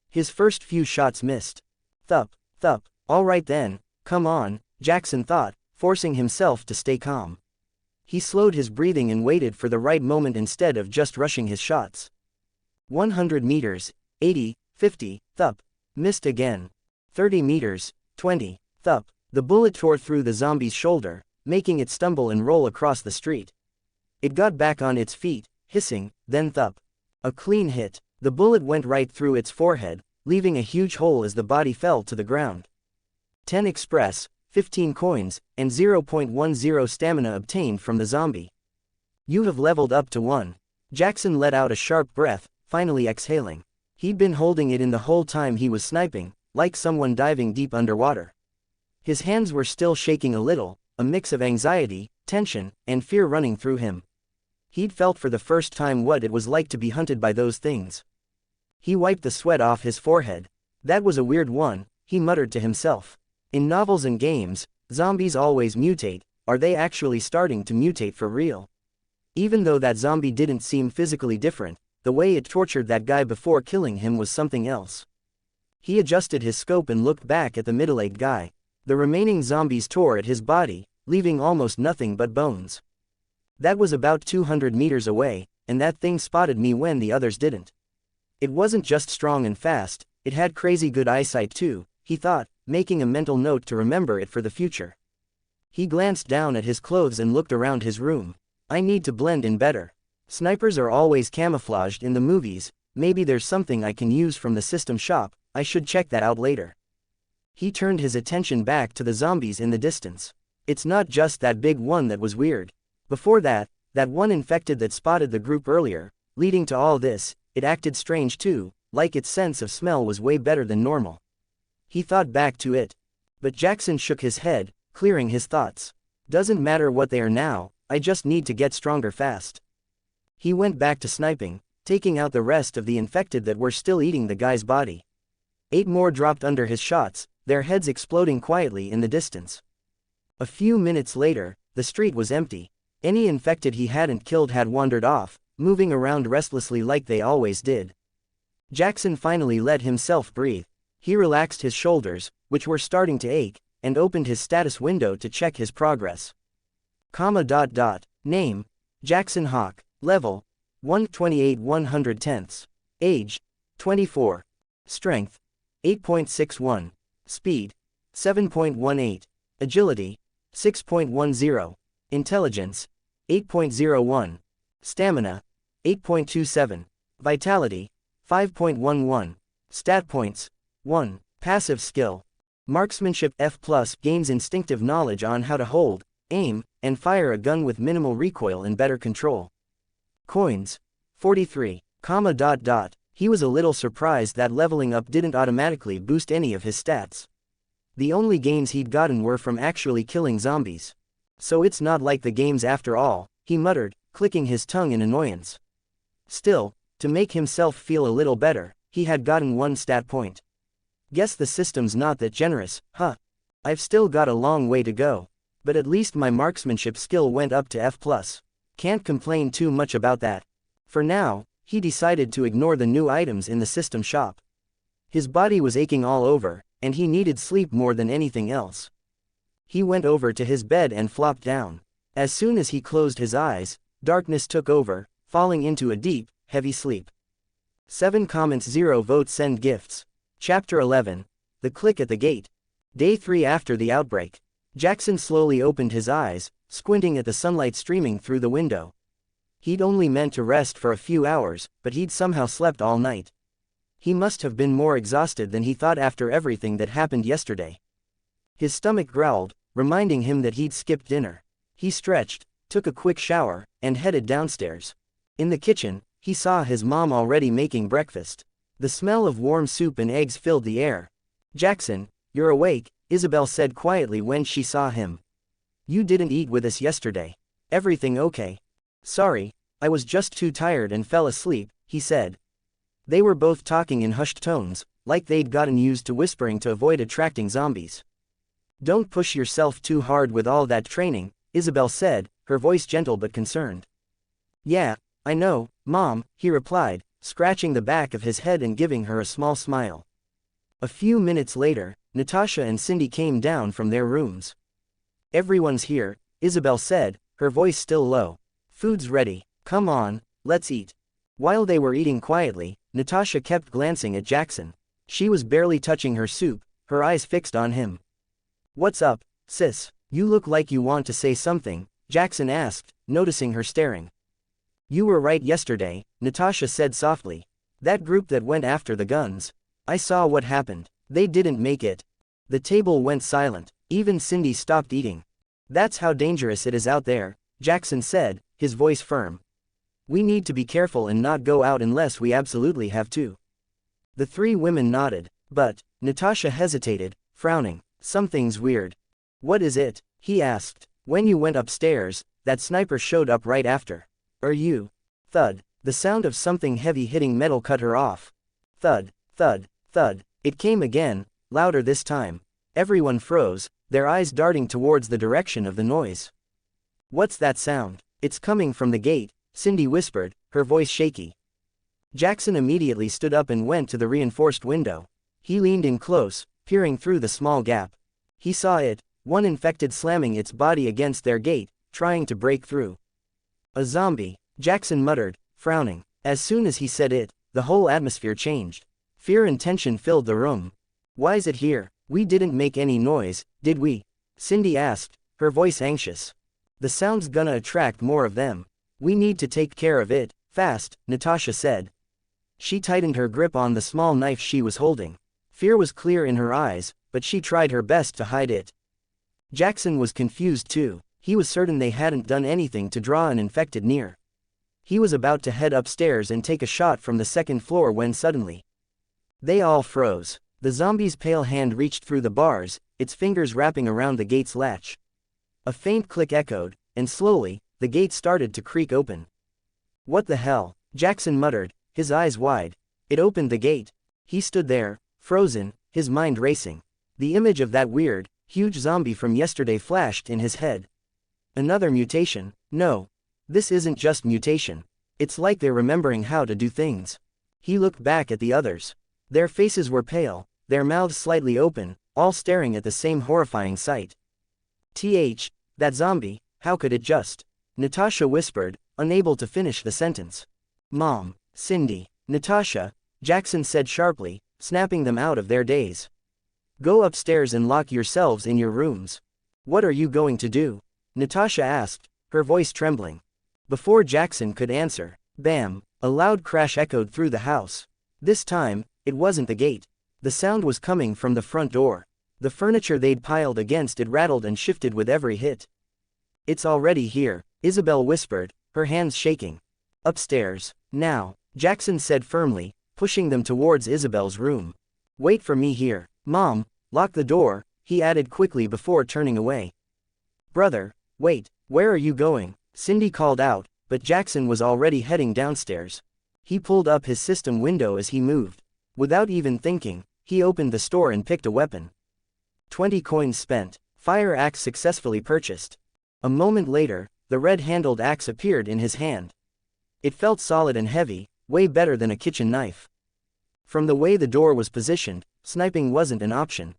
His first few shots missed. Thup, thup. All right then, come on, Jaxon thought, forcing himself to stay calm. He slowed his breathing and waited for the right moment instead of just rushing his shots. 100 meters, 80, 50, thup. Missed again. 30 meters, 20, thup. The bullet tore through the zombie's shoulder, making it stumble and roll across the street. It got back on its feet, hissing, then thup. A clean hit. The bullet went right through its forehead, leaving a huge hole as the body fell to the ground. 10 express, 15 coins, and 0.10 stamina obtained from the zombie. You have leveled up to 1. Jaxon let out a sharp breath, finally exhaling. He'd been holding it in the whole time he was sniping, like someone diving deep underwater. His hands were still shaking a little, a mix of anxiety, tension, and fear running through him. He'd felt for the first time what it was like to be hunted by those things. He wiped the sweat off his forehead. That was a weird one, he muttered to himself. In novels and games, zombies always mutate. Are they actually starting to mutate for real? Even though that zombie didn't seem physically different, the way it tortured that guy before killing him was something else. He adjusted his scope and looked back at the middle-aged guy. The remaining zombies tore at his body, leaving almost nothing but bones. That was about 200 meters away, and that thing spotted me when the others didn't. It wasn't just strong and fast, it had crazy good eyesight too, he thought, making a mental note to remember it for the future. He glanced down at his clothes and looked around his room. I need to blend in better. Snipers are always camouflaged in the movies, maybe there's something I can use from the system shop, I should check that out later. He turned his attention back to the zombies in the distance. It's not just that big one that was weird. Before that one infected that spotted the group earlier, leading to all this, it acted strange too, like its sense of smell was way better than normal. He thought back to it. But Jaxon shook his head, clearing his thoughts. Doesn't matter what they are now, I just need to get stronger fast. He went back to sniping, taking out the rest of the infected that were still eating the guy's body. 8 more dropped under his shots, their heads exploding quietly in the distance. A few minutes later, the street was empty. Any infected he hadn't killed had wandered off, moving around restlessly like they always did. Jaxon finally let himself breathe. He relaxed his shoulders, which were starting to ache, and opened his status window to check his progress. Name, Jaxon Hawk. Level, 128 110ths. Age, 24. Strength, 8.61. Speed, 7.18. Agility, 6.10. Intelligence, 8.01. Stamina, 8.27. Vitality, 5.11. Stat points, 1. Passive skill. Marksmanship F+, gains instinctive knowledge on how to hold, aim, and fire a gun with minimal recoil and better control. Coins, 43. He was a little surprised that leveling up didn't automatically boost any of his stats. The only gains he'd gotten were from actually killing zombies. So it's not like the games after all, he muttered, clicking his tongue in annoyance. Still, to make himself feel a little better, he had gotten 1 stat point. Guess the system's not that generous, huh? I've still got a long way to go. But at least my marksmanship skill went up to F+. Can't complain too much about that. For now, he decided to ignore the new items in the system shop. His body was aching all over, and he needed sleep more than anything else. He went over to his bed and flopped down. As soon as he closed his eyes, darkness took over, falling into a deep, heavy sleep. 7 comments 0 votes send gifts. Chapter 11. The Click at the Gate. Day 3 after the outbreak. Jaxon slowly opened his eyes, squinting at the sunlight streaming through the window. He'd only meant to rest for a few hours, but he'd somehow slept all night. He must have been more exhausted than he thought after everything that happened yesterday. His stomach growled, reminding him that he'd skipped dinner. He stretched, took a quick shower, and headed downstairs. In the kitchen, he saw his mom already making breakfast. The smell of warm soup and eggs filled the air. "Jaxon, you're awake," Isabel said quietly when she saw him. "You didn't eat with us yesterday. Everything okay?" "Sorry, I was just too tired and fell asleep," he said. They were both talking in hushed tones, like they'd gotten used to whispering to avoid attracting zombies. "Don't push yourself too hard with all that training," Isabel said, her voice gentle but concerned. "Yeah, I know, Mom," he replied, scratching the back of his head and giving her a small smile. A few minutes later, Natasha and Cindy came down from their rooms. "Everyone's here," Isabel said, her voice still low. "Food's ready, come on, let's eat." While they were eating quietly, Natasha kept glancing at Jaxon. She was barely touching her soup, her eyes fixed on him. "What's up, sis? You look like you want to say something," Jaxon asked, noticing her staring. "You were right yesterday," Natasha said softly. "That group that went after the guns. I saw what happened. They didn't make it." The table went silent. Even Cindy stopped eating. "That's how dangerous it is out there," Jaxon said, his voice firm. "We need to be careful and not go out unless we absolutely have to." The 3 women nodded, but Natasha hesitated, frowning. "Something's weird." "What is it?" he asked. "When you went upstairs, that sniper showed up right after. Are you?" Thud. The sound of something heavy hitting metal cut her off. Thud, thud, thud. It came again, louder this time. Everyone froze, their eyes darting towards the direction of the noise. "What's that sound?" "It's coming from the gate," Cindy whispered, her voice shaky. Jaxon immediately stood up and went to the reinforced window. He leaned in close, peering through the small gap. He saw it, one infected slamming its body against their gate, trying to break through. "A zombie," Jaxon muttered, frowning. As soon as he said it, the whole atmosphere changed. Fear and tension filled the room. "Why's it here? We didn't make any noise, did we?" Cindy asked, her voice anxious. "The sound's gonna attract more of them. We need to take care of it, fast," Natasha said. She tightened her grip on the small knife she was holding. Fear was clear in her eyes, but she tried her best to hide it. Jaxon was confused too. He was certain they hadn't done anything to draw an infected near. He was about to head upstairs and take a shot from the second floor when suddenly, they all froze. The zombie's pale hand reached through the bars, its fingers wrapping around the gate's latch. A faint click echoed, and slowly, the gate started to creak open. "What the hell?" Jaxon muttered, his eyes wide. It opened the gate. He stood there, frozen, his mind racing. The image of that weird, huge zombie from yesterday flashed in his head. Another mutation? No. This isn't just mutation. It's like they're remembering how to do things. He looked back at the others. Their faces were pale, their mouths slightly open, all staring at the same horrifying sight. That zombie, how could it just?" Natasha whispered, unable to finish the sentence. "Mom, Cindy, Natasha," Jaxon said sharply, snapping them out of their daze. "Go upstairs and lock yourselves in your rooms." "What are you going to do?" Natasha asked, her voice trembling. Before Jaxon could answer, Bam! A loud crash echoed through the house. This time, it wasn't the gate. The sound was coming from the front door. The furniture they'd piled against it rattled and shifted with every hit. "It's already here," Isabel whispered, her hands shaking. "Upstairs. Now," Jaxon said firmly, pushing them towards Isabel's room. "Wait for me here. Mom, lock the door," he added quickly before turning away. "Brother, wait, where are you going?" Cindy called out, but Jaxon was already heading downstairs. He pulled up his system window as he moved. Without even thinking, he opened the store and picked a weapon. 20 coins spent. Fire axe successfully purchased. A moment later, the red-handled axe appeared in his hand. It felt solid and heavy, way better than a kitchen knife. From the way the door was positioned, sniping wasn't an option.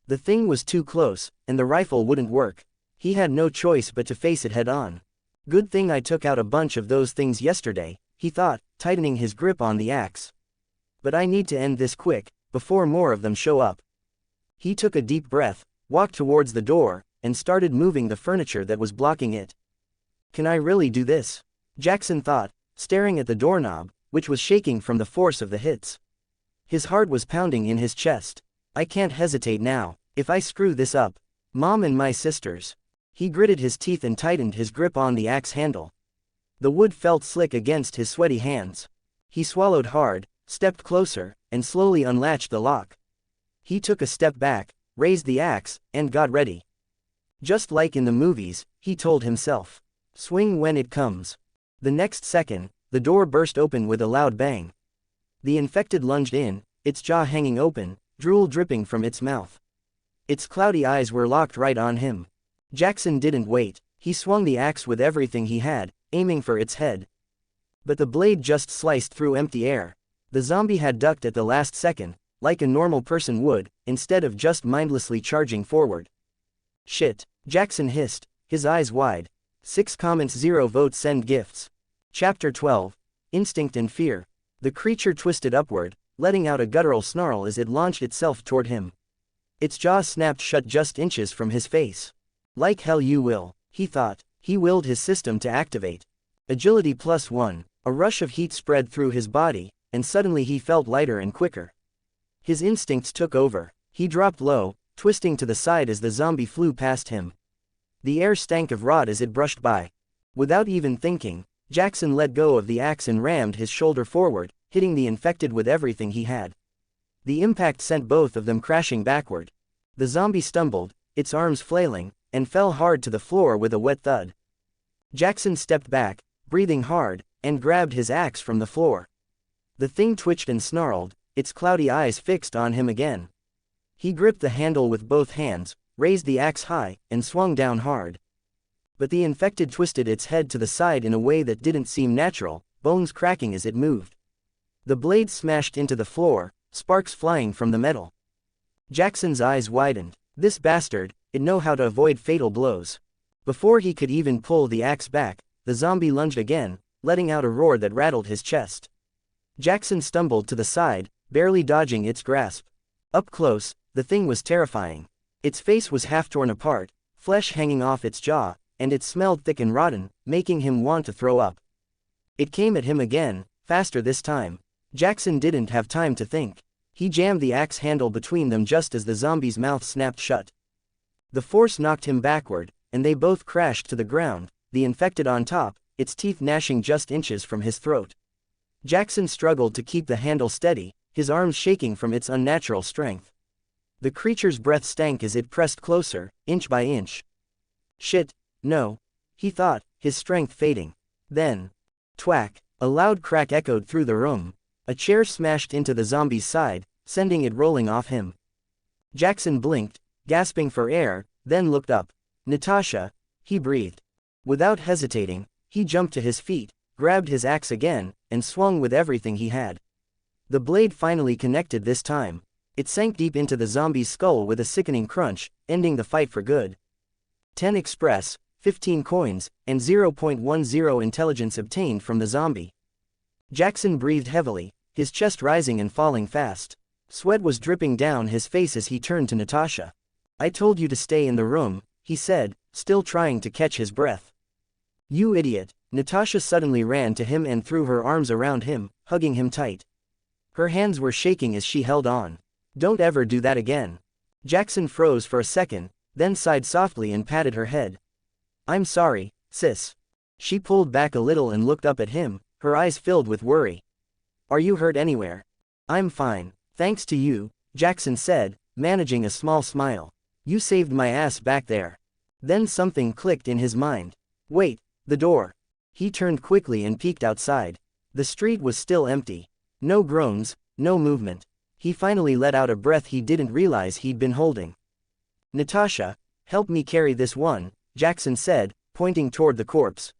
The thing was too close, and the rifle wouldn't work. He had no choice but to face it head-on. "Good thing I took out a bunch of those things yesterday," he thought, tightening his grip on the axe. "But I need to end this quick, before more of them show up." He took a deep breath, walked towards the door, and started moving the furniture that was blocking it. "Can I really do this?" Jaxon thought, staring at the doorknob, which was shaking from the force of the hits. His heart was pounding in his chest. "I can't hesitate now. If I screw this up, Mom and my sisters." He gritted his teeth and tightened his grip on the axe handle. The wood felt slick against his sweaty hands. He swallowed hard, stepped closer, and slowly unlatched the lock. He took a step back, raised the axe, and got ready. Just like in the movies, he told himself. Swing when it comes. The next second, the door burst open with a loud bang. The infected lunged in, its jaw hanging open, drool dripping from its mouth. Its cloudy eyes were locked right on him. Jaxon didn't wait. He swung the axe with everything he had, aiming for its head. But the blade just sliced through empty air. The zombie had ducked at the last second, like a normal person would, instead of just mindlessly charging forward. "Shit," Jaxon hissed, his eyes wide. 6 comments 0 votes send gifts. Chapter 12. Instinct and Fear. The creature twisted upward, letting out a guttural snarl as it launched itself toward him. Its jaw snapped shut just inches from his face. "Like hell you will," he thought. He willed his system to activate. Agility +1. A rush of heat spread through his body, and suddenly he felt lighter and quicker. His instincts took over. He dropped low, twisting to the side as the zombie flew past him. The air stank of rot as it brushed by. Without even thinking, Jaxon let go of the axe and rammed his shoulder forward, hitting the infected with everything he had. The impact sent both of them crashing backward. The zombie stumbled, its arms flailing, and fell hard to the floor with a wet thud. Jaxon stepped back, breathing hard, and grabbed his axe from the floor. The thing twitched and snarled, its cloudy eyes fixed on him again. He gripped the handle with both hands, raised the axe high, and swung down hard. But the infected twisted its head to the side in a way that didn't seem natural, bones cracking as it moved. The blade smashed into the floor, sparks flying from the metal. Jaxon's eyes widened. This bastard, it know how to avoid fatal blows. Before he could even pull the axe back, the zombie lunged again, letting out a roar that rattled his chest. Jaxon stumbled to the side, barely dodging its grasp. Up close, the thing was terrifying. Its face was half torn apart, flesh hanging off its jaw, and it smelled thick and rotten, making him want to throw up. It came at him again, faster this time. Jaxon didn't have time to think. He jammed the axe handle between them just as the zombie's mouth snapped shut. The force knocked him backward, and they both crashed to the ground, the infected on top, its teeth gnashing just inches from his throat. Jaxon struggled to keep the handle steady, his arms shaking from its unnatural strength. The creature's breath stank as it pressed closer, inch by inch. "Shit, no," he thought, his strength fading. Then, twack, a loud crack echoed through the room. A chair smashed into the zombie's side, sending it rolling off him. Jaxon blinked, gasping for air, then looked up. "Natasha," he breathed. Without hesitating, he jumped to his feet, grabbed his axe again, and swung with everything he had. The blade finally connected this time. It sank deep into the zombie's skull with a sickening crunch, ending the fight for good. 10 express, 15 coins, and 0.10 intelligence obtained from the zombie. Jaxon breathed heavily, his chest rising and falling fast. Sweat was dripping down his face as he turned to Natasha. "I told you to stay in the room," he said, still trying to catch his breath. "You idiot," Natasha suddenly ran to him and threw her arms around him, hugging him tight. Her hands were shaking as she held on. "Don't ever do that again." Jaxon froze for a second, then sighed softly and patted her head. "I'm sorry, sis." She pulled back a little and looked up at him, her eyes filled with worry. "Are you hurt anywhere?" "I'm fine, thanks to you," Jaxon said, managing a small smile. "You saved my ass back there." Then something clicked in his mind. Wait, the door. He turned quickly and peeked outside. The street was still empty. No groans, no movement. He finally let out a breath he didn't realize he'd been holding. "Natasha, help me carry this one," Jaxon said, pointing toward the corpse.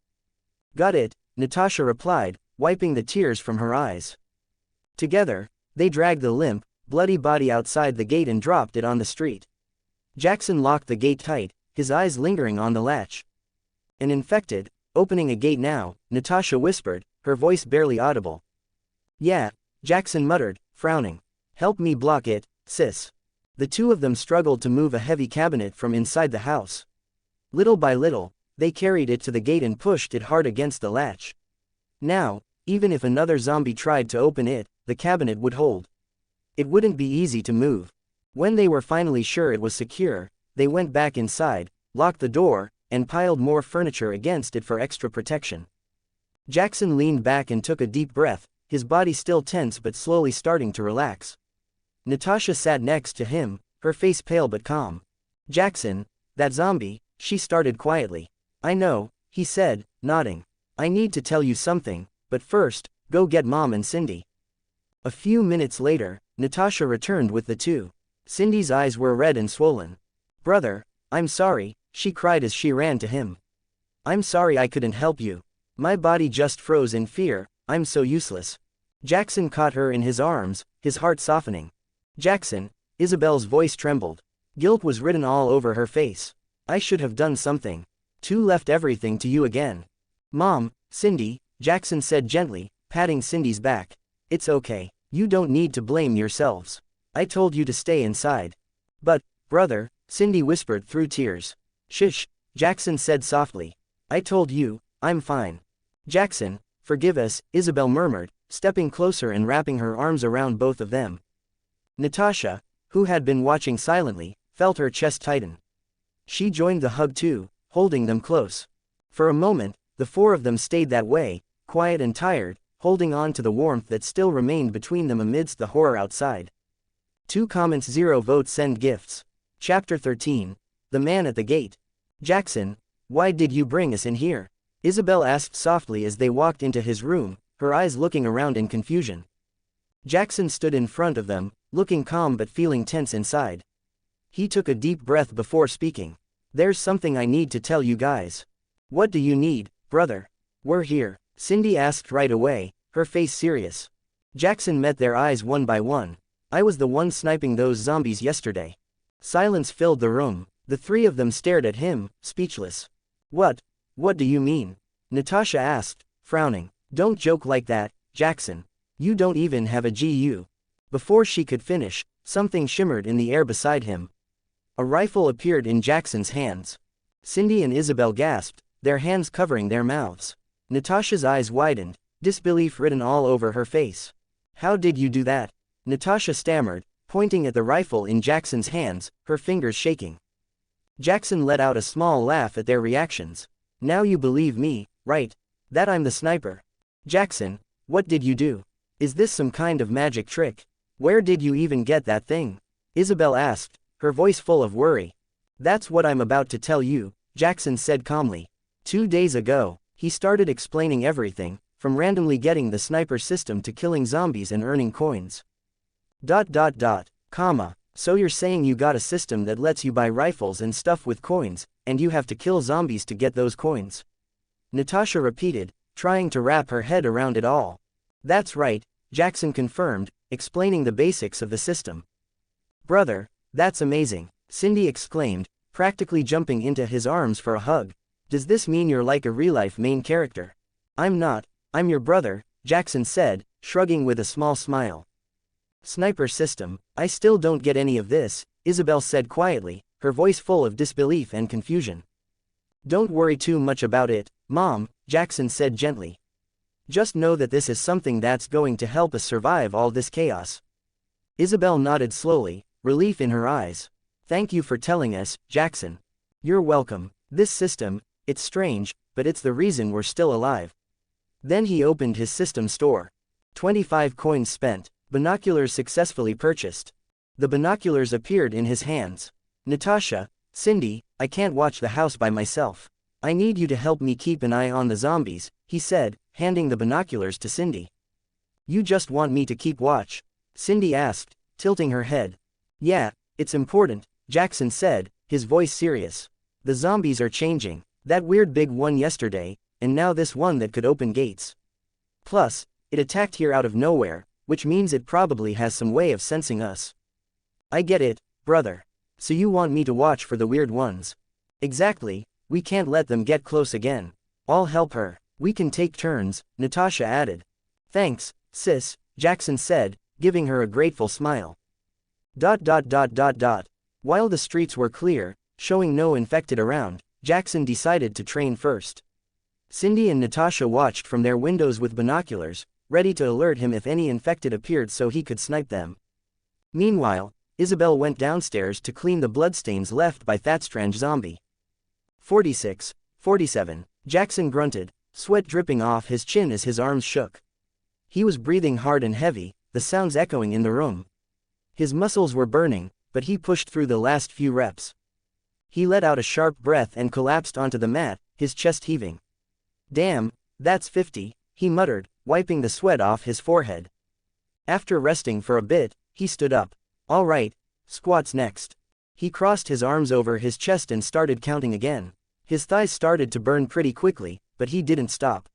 "Got it," Natasha replied, wiping the tears from her eyes. Together, they dragged the limp, bloody body outside the gate and dropped it on the street. Jaxon locked the gate tight, his eyes lingering on the latch. "An infected, opening a gate now," Natasha whispered, her voice barely audible. "Yeah," Jaxon muttered, frowning. "Help me block it, sis." The two of them struggled to move a heavy cabinet from inside the house. Little by little, they carried it to the gate and pushed it hard against the latch. Now, even if another zombie tried to open it, the cabinet would hold. It wouldn't be easy to move. When they were finally sure it was secure, they went back inside, locked the door, and piled more furniture against it for extra protection. Jaxon leaned back and took a deep breath, his body still tense but slowly starting to relax. Natasha sat next to him, her face pale but calm. "Jaxon, that zombie," she started quietly. "I know," he said, nodding. "I need to tell you something, but first, go get Mom and Cindy." A few minutes later, Natasha returned with the two. Cindy's eyes were red and swollen. "Brother, I'm sorry," she cried as she ran to him. "I'm sorry I couldn't help you. My body just froze in fear, I'm so useless." Jaxon caught her in his arms, his heart softening. "Jaxon," Isabel's voice trembled. Guilt was written all over her face. "I should have done something. Left everything to you again." "Mom, Cindy," Jaxon said gently, patting Cindy's back. "It's okay. You don't need to blame yourselves. I told you to stay inside." "But, brother," Cindy whispered through tears. "Shush," Jaxon said softly. "I told you, I'm fine." "Jaxon, forgive us," Isabel murmured, stepping closer and wrapping her arms around both of them. Natasha, who had been watching silently, felt her chest tighten. She joined the hug too, holding them close. For a moment, the four of them stayed that way, quiet and tired, holding on to the warmth that still remained between them amidst the horror outside. 2 comments 0 votes send gifts. Chapter 13. The Man at the Gate. "Jaxon, why did you bring us in here?" Isabel asked softly as they walked into his room, her eyes looking around in confusion. Jaxon stood in front of them, looking calm but feeling tense inside. He took a deep breath before speaking. "There's something I need to tell you guys." "What do you need, brother?" "We're here," Cindy asked right away, her face serious. Jaxon met their eyes one by one. "I was the one sniping those zombies yesterday." Silence filled the room. The three of them stared at him, speechless. What do you mean?" Natasha asked, frowning. "Don't joke like that, Jaxon. You don't even have a GU." Before she could finish, something shimmered in the air beside him. A rifle appeared in Jaxon's hands. Cindy and Isabel gasped, their hands covering their mouths. Natasha's eyes widened, disbelief written all over her face. "How did you do that?" Natasha stammered, pointing at the rifle in Jaxon's hands, her fingers shaking. Jaxon let out a small laugh at their reactions. "Now you believe me, right? That I'm the sniper." "Jaxon, what did you do? Is this some kind of magic trick? Where did you even get that thing?" Isabel asked, her voice full of worry. "That's what I'm about to tell you," Jaxon said calmly. 2 days ago, he started explaining everything, from randomly getting the sniper system to killing zombies and earning coins. So you're saying you got a system that lets you buy rifles and stuff with coins, and you have to kill zombies to get those coins?" Natasha repeated, trying to wrap her head around it all. "That's right," Jaxon confirmed, explaining the basics of the system. "Brother, that's amazing," Cindy exclaimed, practically jumping into his arms for a hug. "Does this mean you're like a real-life main character?" "I'm not, I'm your brother," Jaxon said, shrugging with a small smile. "Sniper system, I still don't get any of this," Isabel said quietly, her voice full of disbelief and confusion. "Don't worry too much about it, Mom," Jaxon said gently. Just know that this is something that's going to help us survive all this chaos. Isabel nodded slowly, relief in her eyes. Thank you for telling us, Jaxon. You're welcome. This system, it's strange, but it's the reason we're still alive. Then he opened his system store. 25 coins spent. Binoculars successfully purchased. The binoculars appeared in his hands. Natasha, Cindy, I can't watch the house by myself. I need you to help me keep an eye on the zombies, he said, handing the binoculars to Cindy. You just want me to keep watch? Cindy asked, tilting her head. Yeah, it's important, Jaxon said, his voice serious. The zombies are changing. That weird big one yesterday, and now this one that could open gates. Plus, it attacked here out of nowhere, which means it probably has some way of sensing us. I get it, brother. So you want me to watch for the weird ones? Exactly, we can't let them get close again. I'll help her. We can take turns, Natasha added. Thanks, sis, Jaxon said, giving her a grateful smile. While the streets were clear, showing no infected around, Jaxon decided to train first. Cindy and Natasha watched from their windows with binoculars, ready to alert him if any infected appeared so he could snipe them. Meanwhile, Isabel went downstairs to clean the bloodstains left by that strange zombie. 46, 47, Jaxon grunted, sweat dripping off his chin as his arms shook. He was breathing hard and heavy, the sounds echoing in the room. His muscles were burning, but he pushed through the last few reps. He let out a sharp breath and collapsed onto the mat, his chest heaving. Damn, that's 50, he muttered, wiping the sweat off his forehead. After resting for a bit, he stood up. All right, squats next. He crossed his arms over his chest and started counting again. His thighs started to burn pretty quickly, but he didn't stop.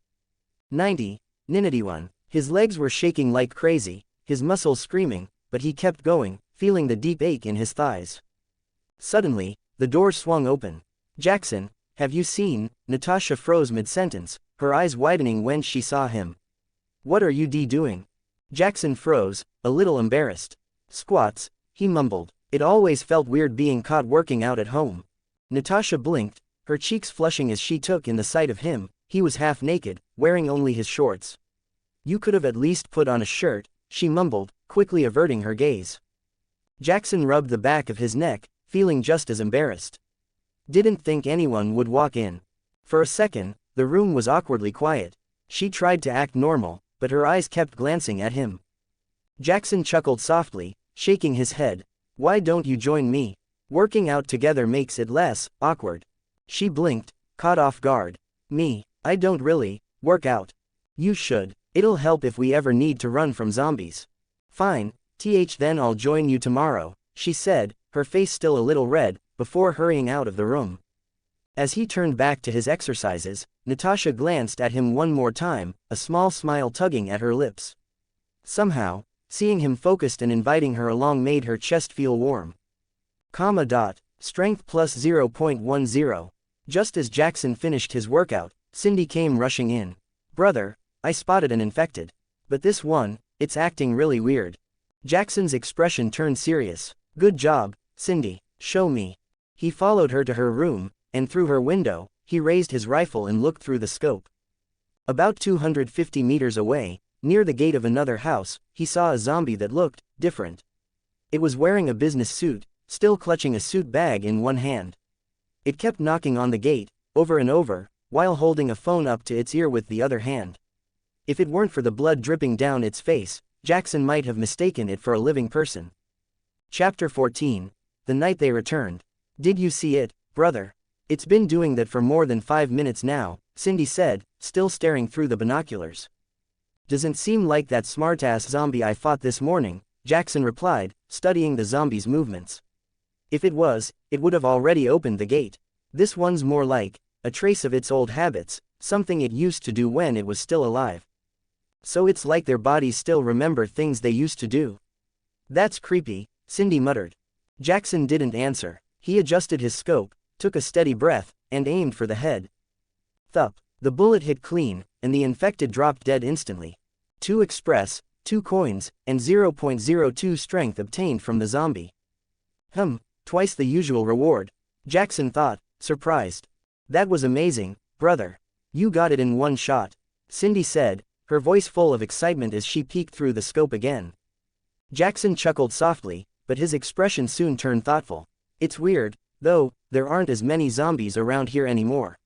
90, 91. His legs were shaking like crazy, his muscles screaming, but he kept going, feeling the deep ache in his thighs. Suddenly, the door swung open. Jaxon, have you seen? Natasha froze mid-sentence, her eyes widening when she saw him. What are you doing? Jaxon froze, a little embarrassed. Squats, he mumbled. It always felt weird being caught working out at home. Natasha blinked, her cheeks flushing as she took in the sight of him. He was half naked, wearing only his shorts. You could have at least put on a shirt, she mumbled, quickly averting her gaze. Jaxon rubbed the back of his neck, feeling just as embarrassed. Didn't think anyone would walk in. For a second, the room was awkwardly quiet. She tried to act normal, but her eyes kept glancing at him. Jaxon chuckled softly, shaking his head. Why don't you join me? Working out together makes it less awkward. She blinked, caught off guard. Me, I don't really work out. You should. It'll help if we ever need to run from zombies. Fine, then I'll join you tomorrow, she said, her face still a little red, before hurrying out of the room. As he turned back to his exercises, Natasha glanced at him one more time, a small smile tugging at her lips. Somehow, seeing him focused and inviting her along made her chest feel warm. Strength plus 0.10. Just as Jaxon finished his workout, Cindy came rushing in. Brother, I spotted an infected. But this one, it's acting really weird. Jackson's expression turned serious. Good job, Cindy, show me. He followed her to her room, and through her window, he raised his rifle and looked through the scope. About 250 meters away, near the gate of another house, he saw a zombie that looked different. It was wearing a business suit, still clutching a suit bag in one hand. It kept knocking on the gate, over and over, while holding a phone up to its ear with the other hand. If it weren't for the blood dripping down its face, Jaxon might have mistaken it for a living person. Chapter 14. The night they returned. Did you see it, brother? It's been doing that for more than 5 minutes now, Cindy said, still staring through the binoculars. Doesn't seem like that smartass zombie I fought this morning, Jaxon replied, studying the zombie's movements. If it was, it would have already opened the gate. This one's more like a trace of its old habits, something it used to do when it was still alive. So it's like their bodies still remember things they used to do. That's creepy, Cindy muttered. Jaxon didn't answer. He adjusted his scope, took a steady breath, and aimed for the head. Thup. The bullet hit clean, and the infected dropped dead instantly. 2 express, 2 coins, and 0.02 strength obtained from the zombie. Twice the usual reward, Jaxon thought, surprised. That was amazing, brother. You got it in one shot, Cindy said, her voice full of excitement as she peeked through the scope again. Jaxon chuckled softly, but his expression soon turned thoughtful. It's weird, though, there aren't as many zombies around here anymore.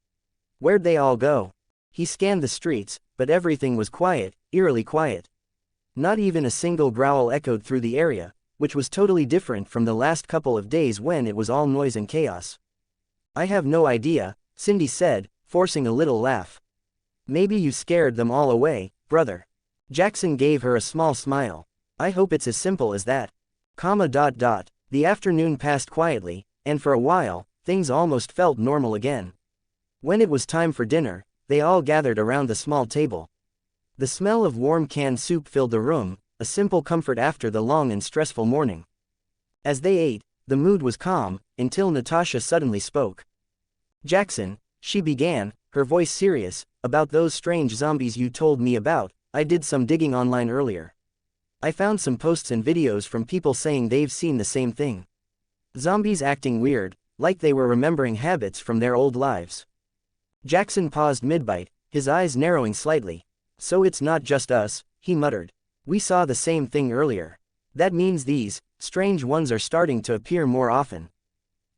Where'd they all go? He scanned the streets, but everything was quiet, eerily quiet. Not even a single growl echoed through the area, which was totally different from the last couple of days when it was all noise and chaos. I have no idea, Cindy said, forcing a little laugh. Maybe you scared them all away, brother. Jaxon gave her a small smile. I hope it's as simple as that. The afternoon passed quietly, and for a while, things almost felt normal again. When it was time for dinner, they all gathered around the small table. The smell of warm canned soup filled the room, a simple comfort after the long and stressful morning. As they ate, the mood was calm, until Natasha suddenly spoke. Jaxon, she began, her voice serious, about those strange zombies you told me about. I did some digging online earlier. I found some posts and videos from people saying they've seen the same thing. Zombies acting weird, like they were remembering habits from their old lives. Jaxon paused mid-bite, his eyes narrowing slightly. So it's not just us, he muttered. We saw the same thing earlier. That means these strange ones are starting to appear more often.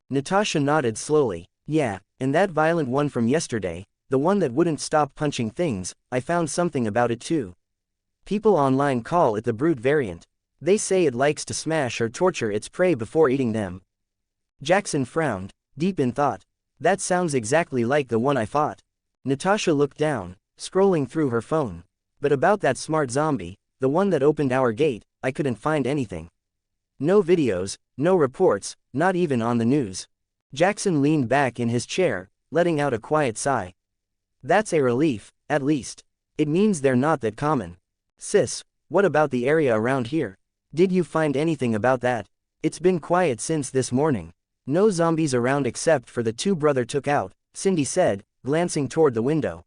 Natasha nodded slowly. Yeah, and that violent one from yesterday, the one that wouldn't stop punching things, I found something about it too. People online call it the brute variant. They say it likes to smash or torture its prey before eating them. Jaxon frowned, deep in thought. That sounds exactly like the one I fought. Natasha looked down, scrolling through her phone. But about that smart zombie, the one that opened our gate, I couldn't find anything. No videos, no reports, not even on the news. Jaxon leaned back in his chair, letting out a quiet sigh. That's a relief, at least. It means they're not that common. Sis, what about the area around here? Did you find anything about that? It's been quiet since this morning. No zombies around except for the two brother took out, Cindy said, glancing toward the window.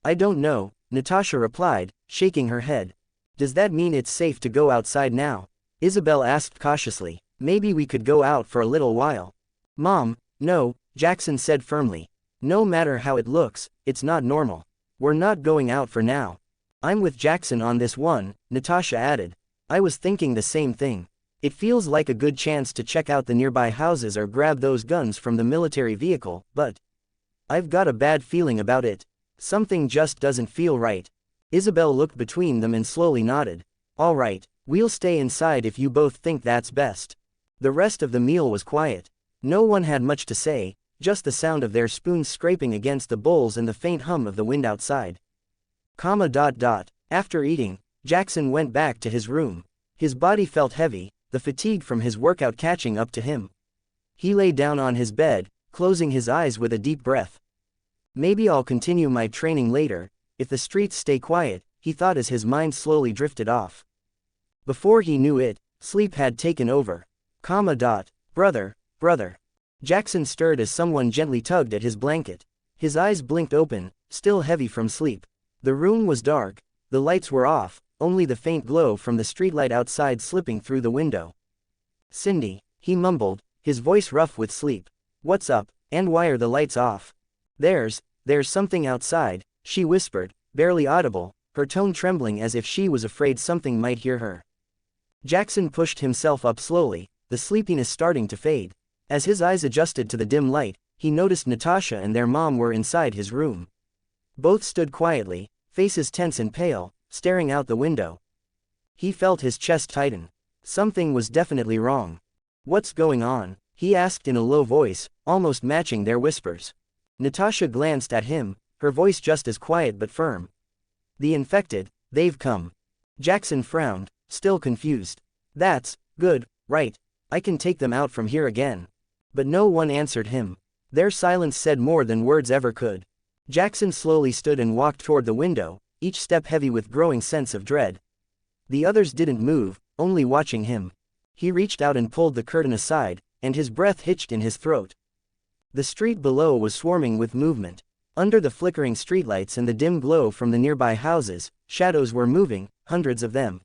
I don't know, Natasha replied, shaking her head. Does that mean it's safe to go outside now? Isabel asked cautiously. Maybe we could go out for a little while. Mom, no, Jaxon said firmly. No matter how it looks, it's not normal. We're not going out for now. I'm with Jaxon on this one, Natasha added. I was thinking the same thing. It feels like a good chance to check out the nearby houses or grab those guns from the military vehicle, but I've got a bad feeling about it. Something just doesn't feel right. Isabel looked between them and slowly nodded. All right, we'll stay inside if you both think that's best. The rest of the meal was quiet. No one had much to say, just the sound of their spoons scraping against the bowls and the faint hum of the wind outside. After eating, Jaxon went back to his room. His body felt heavy, the fatigue from his workout catching up to him. He lay down on his bed, closing his eyes with a deep breath. Maybe I'll continue my training later, if the streets stay quiet, he thought as his mind slowly drifted off. Before he knew it, sleep had taken over. Brother. Jaxon stirred as someone gently tugged at his blanket. His eyes blinked open, still heavy from sleep. The room was dark, the lights were off, only the faint glow from the streetlight outside slipping through the window. Cindy, he mumbled, his voice rough with sleep. What's up, and why are the lights off? There's something outside, she whispered, barely audible, her tone trembling as if she was afraid something might hear her. Jaxon pushed himself up slowly, the sleepiness starting to fade. As his eyes adjusted to the dim light, he noticed Natasha and their mom were inside his room. Both stood quietly, faces tense and pale, staring out the window. He felt his chest tighten. Something was definitely wrong. What's going on? He asked in a low voice, almost matching their whispers. Natasha glanced at him, her voice just as quiet but firm. The infected, they've come. Jaxon frowned, still confused. That's good, right? I can take them out from here again. But no one answered him. Their silence said more than words ever could. Jaxon slowly stood and walked toward the window, each step heavy with growing sense of dread. The others didn't move, only watching him. He reached out and pulled the curtain aside, and his breath hitched in his throat. The street below was swarming with movement. Under the flickering streetlights and the dim glow from the nearby houses, shadows were moving, hundreds of them.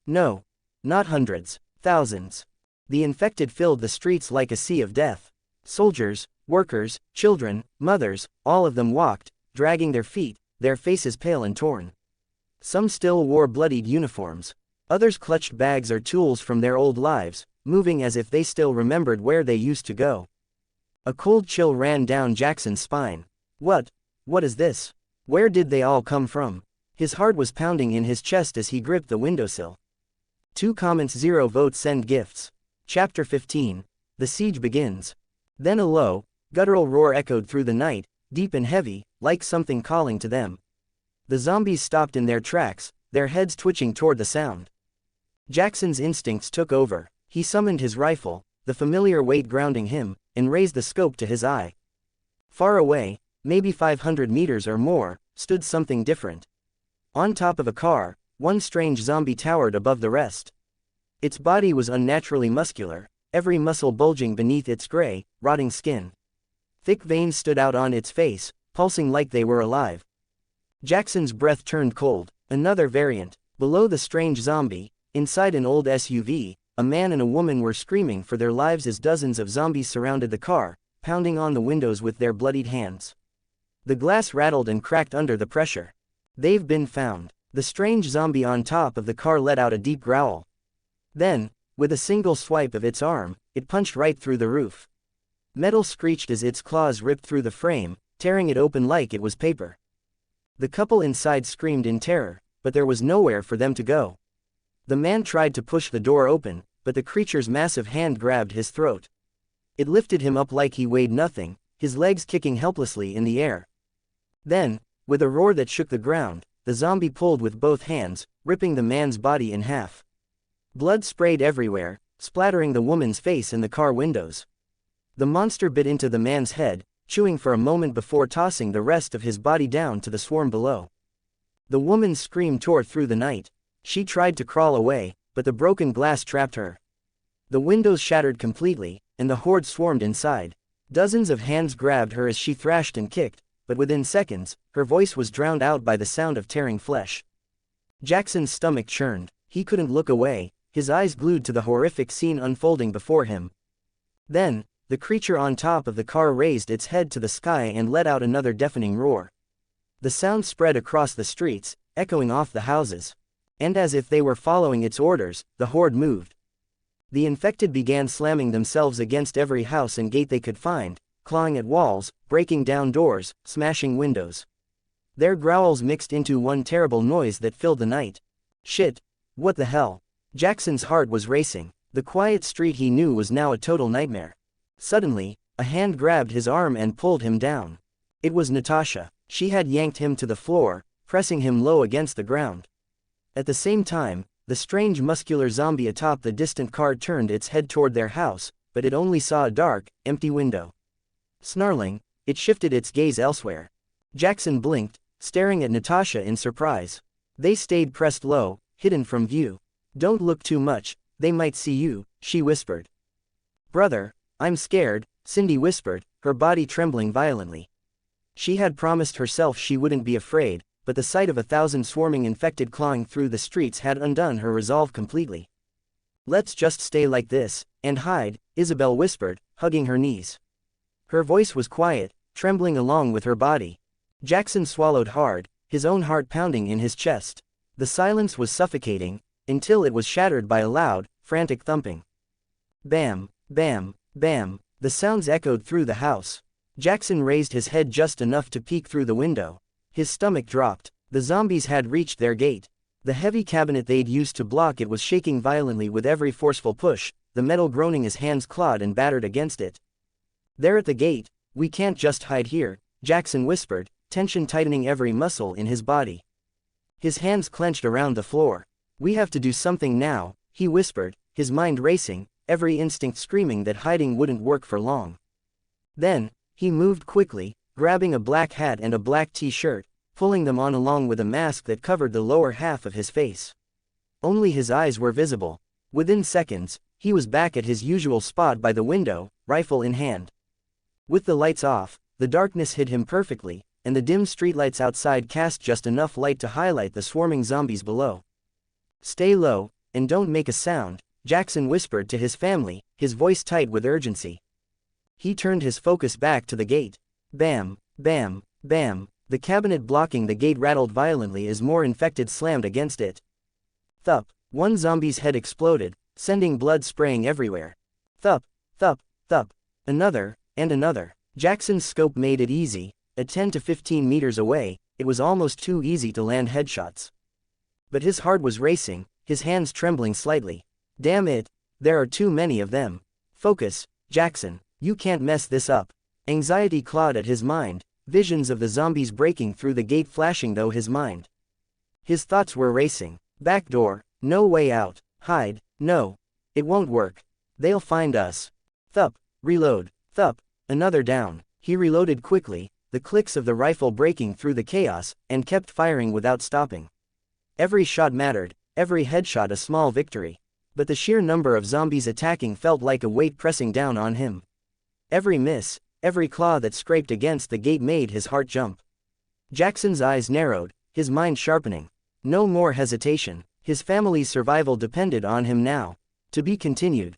No, not hundreds, thousands. The infected filled the streets like a sea of death. Soldiers, workers, children, mothers, all of them walked, dragging their feet, their faces pale and torn. Some still wore bloodied uniforms. Others clutched bags or tools from their old lives, moving as if they still remembered where they used to go. A cold chill ran down Jackson's spine. What is this? Where did they all come from? His heart was pounding in his chest as he gripped the windowsill. 2 comments 0 votes send gifts. Chapter 15. The siege begins. Then a low, guttural roar echoed through the night, deep and heavy, like something calling to them. The zombies stopped in their tracks, their heads twitching toward the sound. Jackson's instincts took over. He summoned his rifle, the familiar weight grounding him, and raised the scope to his eye. Far away, maybe 500 meters or more, stood something different. On top of a car, one strange zombie towered above the rest. Its body was unnaturally muscular, every muscle bulging beneath its gray, rotting skin. Thick veins stood out on its face, pulsing like they were alive. Jackson's breath turned cold. Another variant. Below the strange zombie, inside an old SUV, a man and a woman were screaming for their lives as dozens of zombies surrounded the car, pounding on the windows with their bloodied hands. The glass rattled and cracked under the pressure. They've been found. The strange zombie on top of the car let out a deep growl. Then, with a single swipe of its arm, it punched right through the roof. Metal screeched as its claws ripped through the frame, tearing it open like it was paper. The couple inside screamed in terror, but there was nowhere for them to go. The man tried to push the door open, but the creature's massive hand grabbed his throat. It lifted him up like he weighed nothing, his legs kicking helplessly in the air. Then, with a roar that shook the ground, the zombie pulled with both hands, ripping the man's body in half. Blood sprayed everywhere, splattering the woman's face and the car windows. The monster bit into the man's head, chewing for a moment before tossing the rest of his body down to the swarm below. The woman's scream tore through the night. She tried to crawl away, but the broken glass trapped her. The windows shattered completely, and the horde swarmed inside. Dozens of hands grabbed her as she thrashed and kicked, but within seconds, her voice was drowned out by the sound of tearing flesh. Jackson's stomach churned. He couldn't look away, his eyes glued to the horrific scene unfolding before him. Then, the creature on top of the car raised its head to the sky and let out another deafening roar. The sound spread across the streets, echoing off the houses. And as if they were following its orders, the horde moved. The infected began slamming themselves against every house and gate they could find, clawing at walls, breaking down doors, smashing windows. Their growls mixed into one terrible noise that filled the night. Shit! What the hell? Jackson's heart was racing. The quiet street he knew was now a total nightmare. Suddenly, a hand grabbed his arm and pulled him down. It was Natasha. She had yanked him to the floor, pressing him low against the ground. At the same time, the strange muscular zombie atop the distant car turned its head toward their house, but it only saw a dark, empty window. Snarling, it shifted its gaze elsewhere. Jackson blinked, staring at Natasha in surprise. They stayed pressed low, hidden from view. "Don't look too much, they might see you," she whispered. "Brother, I'm scared," Cindy whispered, her body trembling violently. She had promised herself she wouldn't be afraid, but the sight of 1,000 swarming infected clawing through the streets had undone her resolve completely. "Let's just stay like this, and hide," Isabel whispered, hugging her knees. Her voice was quiet, trembling along with her body. Jackson swallowed hard, his own heart pounding in his chest. The silence was suffocating, until it was shattered by a loud, frantic thumping. Bam, bam, bam, the sounds echoed through the house. Jackson raised his head just enough to peek through the window. His stomach dropped. The zombies had reached their gate. The heavy cabinet they'd used to block it was shaking violently with every forceful push, the metal groaning as hands clawed and battered against it. "They're at the gate. We can't just hide here," Jackson whispered, tension tightening every muscle in his body. His hands clenched around the floor. "We have to do something now," he whispered, his mind racing, every instinct screaming that hiding wouldn't work for long. Then, he moved quickly, grabbing a black hat and a black t-shirt, pulling them on along with a mask that covered the lower half of his face. Only his eyes were visible. Within seconds, he was back at his usual spot by the window, rifle in hand. With the lights off, the darkness hid him perfectly, and the dim streetlights outside cast just enough light to highlight the swarming zombies below. "Stay low, and don't make a sound," Jackson whispered to his family, his voice tight with urgency. He turned his focus back to the gate. Bam, bam, bam, The cabinet blocking the gate rattled violently as more infected slammed against it. Thup! One zombie's head exploded, sending blood spraying everywhere. Thup! Thup! Thup! Another, and another. Jaxon's scope made it easy. At 10 to 15 meters away, it was almost too easy to land headshots. But his heart was racing, his hands trembling slightly. Damn it! There are too many of them. Focus, Jaxon, you can't mess this up. Anxiety clawed at his mind, visions of the zombies breaking through the gate flashing through his mind. His thoughts were racing. Back door, no way out, hide, no. It won't work. They'll find us. Thup, reload, thup, another down. He reloaded quickly, the clicks of the rifle breaking through the chaos, and kept firing without stopping. Every shot mattered, every headshot a small victory. But the sheer number of zombies attacking felt like a weight pressing down on him. Every miss, every claw that scraped against the gate made his heart jump. Jaxon's eyes narrowed, his mind sharpening. No more hesitation, his family's survival depended on him now. To be continued.